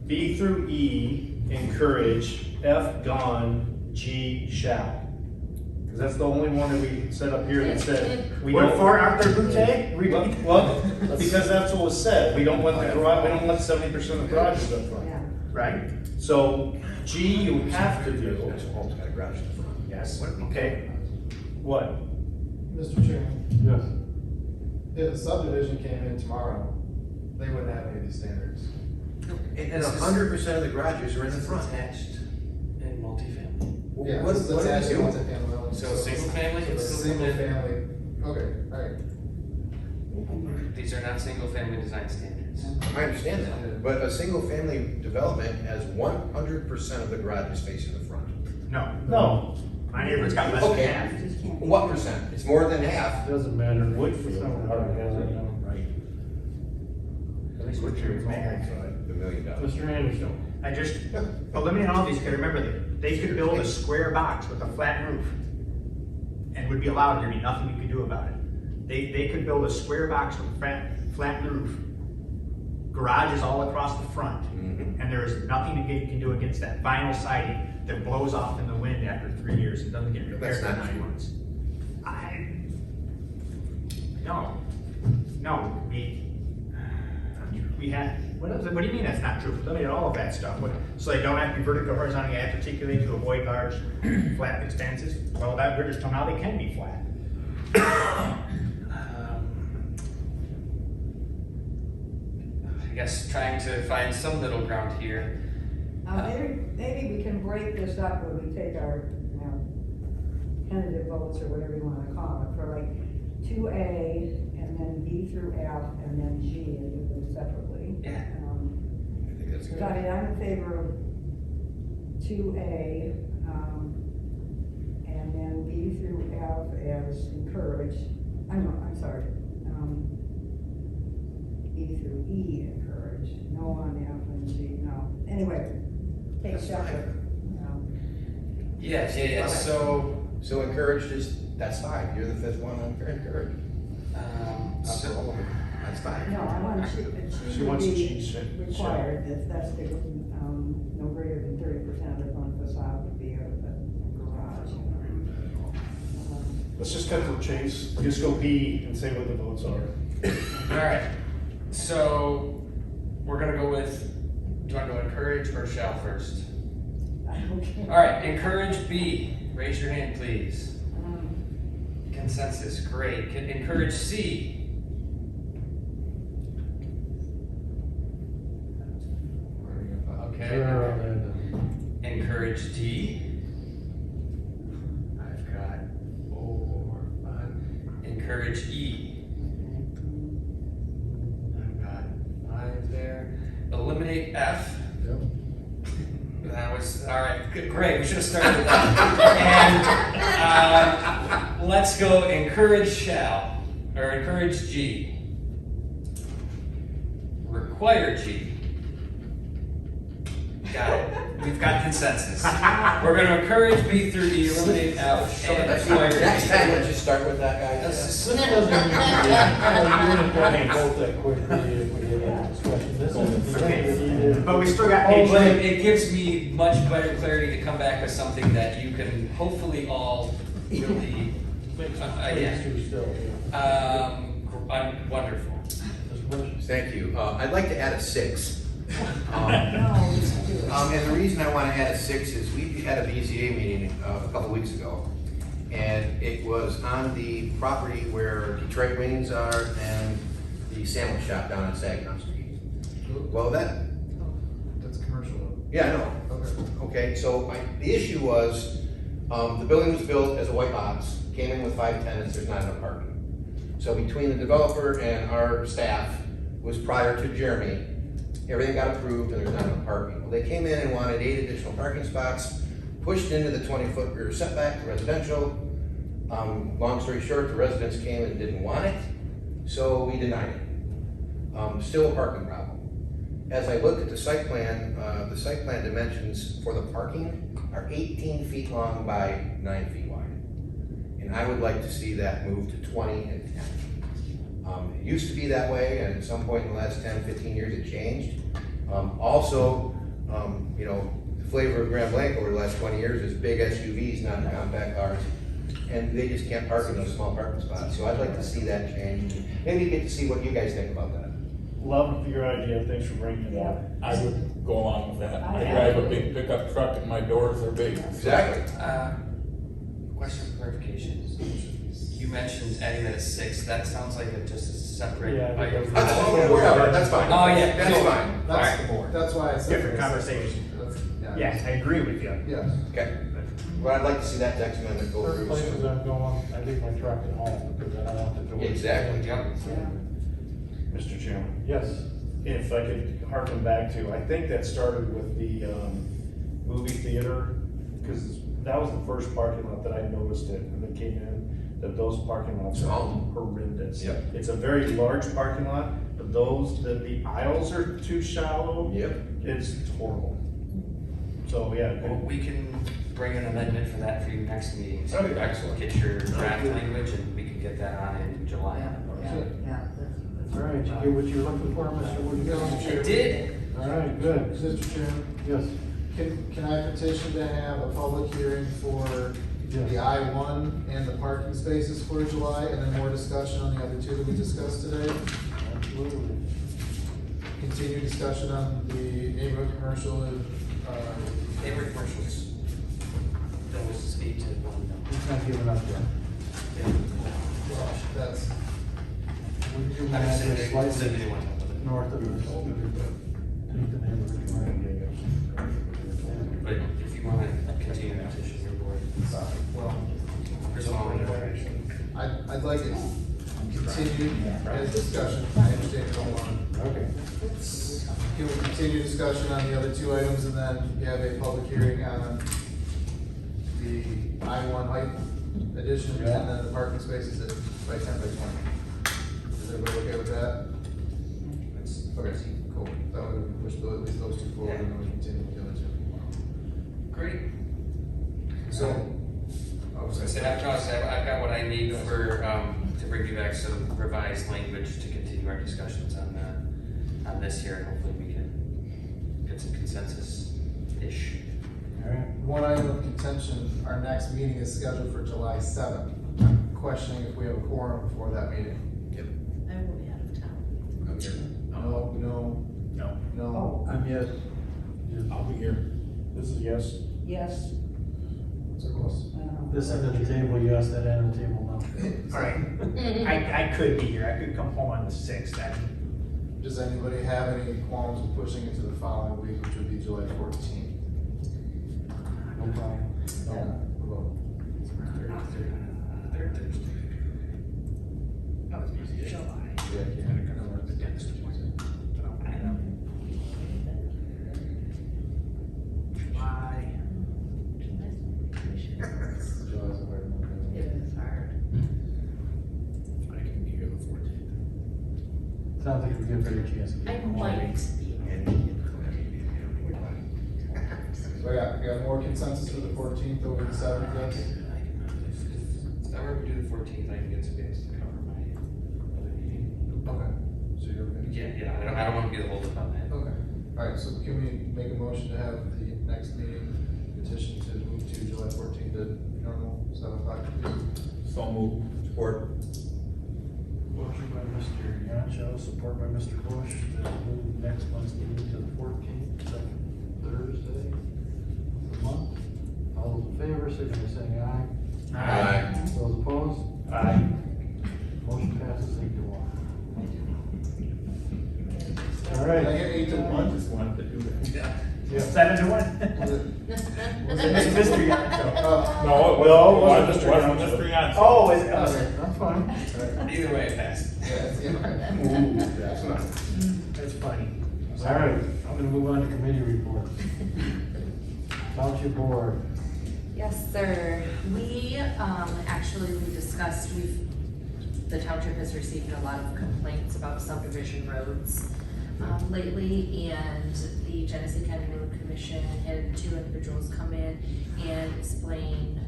B through E, encourage, F gone, G shall. Because that's the only one that we set up here that said, we What don't. for, Arthur Boutte? Well, because that's what was said, we don't want the garage, we don't want 70% of the garages up front, Yeah. right? So G you have to do. That's a home's got a garage in the front. Yes, okay. What? Mr. Chairman, Yes. if a subdivision came in tomorrow, they wouldn't have any of these standards. And 100% of the garages are in the front. Attached in multifamily. Yeah, What this is do attached we to do? multifamily buildings. So single family? So it's single family, okay, alright. These are not single family design standards. I understand that, but a single-family development has 100% of the garages facing the front. No, No. my neighbor's got less than Okay. half. Just can't be- What percent? It's more than half. Doesn't matter. Woodfield. Right. At least what you're married. The $1 million. Mr. Anderson? I just eliminate all these, because remember, they could build a square box with a flat roof and would be allowed, there'd be nothing we could do about it. They could build a square box with a flat roof, garages all across the front, and there is nothing they can do against that vinyl siding that blows off in the wind after 3 years and doesn't get repaired That's for not 9 true. months. No, we have, what do you mean that's not true? We limited all of that stuff. So they don't have to be vertical, horizontally articulated to avoid large flat expanses? Well, we're just telling how they can be flat. I guess trying to find some middle ground here. Maybe we can break this up where we take our, tentative votes or whatever you wanna call it, for like 2A and then B through F and then G and do them separately. Yeah. I think that's good. I mean, I'm in favor of 2A, and then B through F as encouraged. I'm sorry. B through E encouraged. No on F and G, no. Anyway, take separate. Yeah, So encouraged that's 5, you're the 5th one on encouraged. That's 5. No, I want G She wants to G, be shall. required, that's the, no greater than 30% of the front facade would be of the garage. Let's just cut to the chase, just go B and say what the votes are. All right, so we're gonna go with, do you wanna go encourage or shall first? I don't care. All right, encourage B. Raise your hand, please. Consensus, great. Can encourage C. Okay. Sure, Amanda. Encourage D. I've got 4, 5. Encourage E. I've got 5 there. Eliminate F. Yep. That was, all right, good, great, we should have started with that. And let's go encourage shall, or encourage G. Require G. Got it, we've got consensus. We're gonna encourage B through E, eliminate F, and require G. Next time, let's just start with that guy. This doesn't mean you wouldn't go and vote that quickly if we had a discussion. This is. But we still got page But 3. it gives me much better clarity to come back with something that you can hopefully all really, yeah. Still, I'm wonderful. Thank you. I'd like to add a 6. No, let's do it. And the reason I want to add a 6 is we had a BZA meeting a couple weeks ago, and it was on the property where Detroit Wings are and the sandwich shop down on Saginaw Street. Well, That's commercial though. yeah, I know. Okay, so the issue was, the building was built as a white box, came in with 5 tenants, there's not enough parking. So between the developer and our staff, was prior to Jeremy, everything got approved and there's not enough parking. Well, they came in and wanted 8 additional parking spots, pushed into the 20-foot rear setback to residential. Long story short, the residents came and didn't want it, so we denied it. Still a parking problem. As I look at the site plan dimensions for the parking are 18 feet long by 9 feet wide. And I would like to see that move to 20 and 10. It used to be that way, and at some point in the last 10, 15 years it changed. The flavor of Grand Blanc over the last 20 years is big SUVs, not compact cars. And they just can't park in those small parking spots. So I'd like to see that change. Maybe get to see what you guys think about that. Love your idea, thanks for bringing it up. I would go along with that. I drive a big pickup truck and my doors are big. Exactly. Question for clarification. You mentioned adding that at 6. That sounds like just a separate Yeah, item. That's fine. Oh, yeah. That's So- fine. That's Alright. the board. That's why I said. Different conversation. Yeah. Yes, I agree with you. Yes. Okay. Well, I'd like to see that text amendment go First through places soon. I'm going, I leave my truck at home because I don't have to do it. Exactly. Yep. Mr. Chairman, Yes. if I could harken back to, I think that started with the movie theater, because that was the first parking lot that I noticed it when they came in, that those parking lots are horrendous. Yep. It's a very large parking lot, but the aisles are too shallow. Yep. It's horrible. So, yeah. Well, we can bring an amendment for that for your next meeting. So Okay, excellent. Get your draft language and we can get that on in July. All right, you get what you're looking for, Mr. Woodville? It did. All right, good. Mr. Chairman, Yes. can I petition to have a public hearing for the I-1 and the parking spaces for July, and then more discussion on the other two that we discussed today. Absolutely. Continue discussion on the neighborhood commercial and, Neighborhood commercials. That was 8 to 1. He's not giving up yet. that's, Would you I would mind say this they slightly said they want help with it. north of this? Take the neighborhood commercial. But if you want to continue to petition your board, well, there's a lot of information. I'd like it continued as discussion. I understand you don't want to. Okay. Can we continue discussion on the other two items and then have a public hearing on the I-1 height addition and then the parking spaces at by 10 by 20? Is everybody okay with that? Okay, cool. That way we can push at least those two forward and then we continue with the other two. Great. So, I was gonna say, I've got what I need for, to bring you back some revised language to continue our discussions on this here, and hopefully we can get some consensus-ish. All right. one item of contention, our next meeting is scheduled for July 7th. Questioning if we have a quorum before that meeting. I will be out of town. I'm here. No. I'm yes. I'll be here. This is yes. Yes. So close. This end of the table, yes, that end of the table, no. All right, I could be here, I could come home on the 6th, Does anybody have any qualms with pushing it to the following week, which would be July 14th? No problem. Third Thursday. July. It is hard. I can be here the 14th. Sounds like we get a better chance. of I getting might one. So I got more consensus for the 14th over the 7th, yes? However we do the 14th, I can get some days to cover my other meeting. Okay. So you're okay? Yeah, I don't want to be the holdup on that. Okay. Alright, so can we make a motion to have the next meeting petition to move to July 14th to normal 7 o'clock, please? So move. Support. Motion by Mr. Yancho, support by Mr. Bush, to move next month's meeting to the 14th, second Thursday of the month. All those in favor, signify by saying aye. Aye. Those opposed? Aye. Motion passes 8 to 1. All Did I right. get 8 to 1? Just wanted to do that. Yeah. 7 to 1? Was it? It's Mr. Yancho. Oh, No, it Well, wasn't wasn't Mr. Yancho. Oh, is it? Okay. That's fine. Either way, it passed. yeah. Ooh, that's nice. That's funny. All right, I'm gonna move on to committee reports. Township board. Yes, sir. We discussed, the township has received a lot of complaints about subdivision roads lately, and the Genesee County Road Commission had 2 individuals come in and explain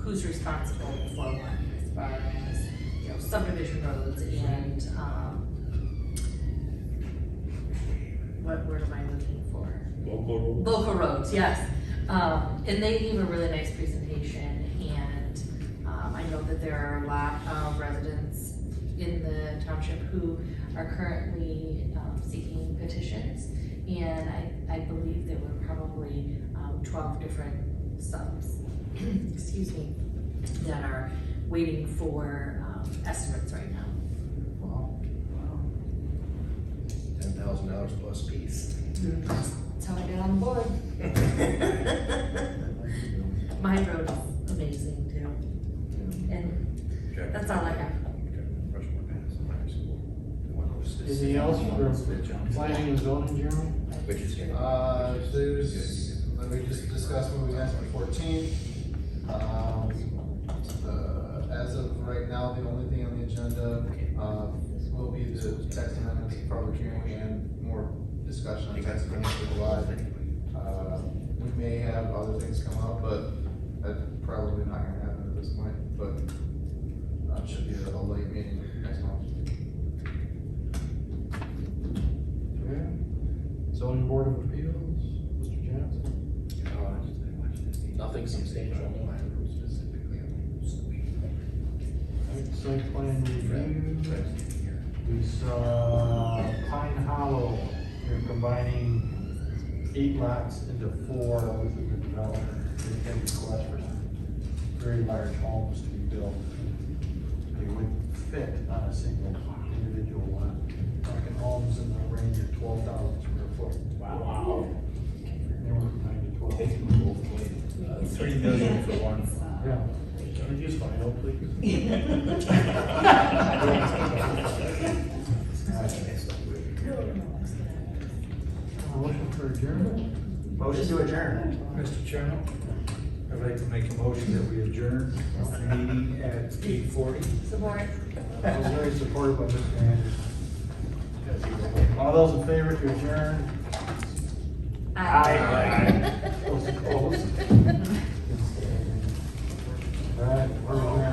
who's responsible for what as far as, subdivision roads and, what word am I looking for? Local roads, yes. And they gave a really nice presentation, and I know that there are a lot of residents in the township who are currently seeking petitions, and I believe there were probably 12 different subs, excuse me, that are waiting for estimates right now. Wow. $10,000 plus piece. That's how I got on board. My road is amazing too. And that's all I got. Anything else for planning and zoning, Jeremy? Which is getting. We just discussed moving on to the 14th. As of right now, the only thing on the agenda, will be the text amendments, public hearing, and more discussion on text amendments for July. We may have other things come up, but that's probably not gonna happen at this point, but, should be a late meeting next month. Okay. Zoning board of appeals, Mr. Johnson. Nothing substantial. site plan review. We saw Pine Hollow, you're combining 8 lots into 4 with the developer. They had requests for some very large homes to be built. They wouldn't fit on a single individual lot. Talking homes in the range of 12,000 square foot. Wow. Anywhere from 9 to 12. 3 million for one. Yeah. Can I use my own, please? Motion for adjournment? Motion to adjourn. Mr. Chairman, I'd like to make a motion that we adjourn the meeting at 8:40. Support. That was very supported by Mr. Anderson. All those in favor to adjourn? Aye. Those opposed? All right, we're adjourned.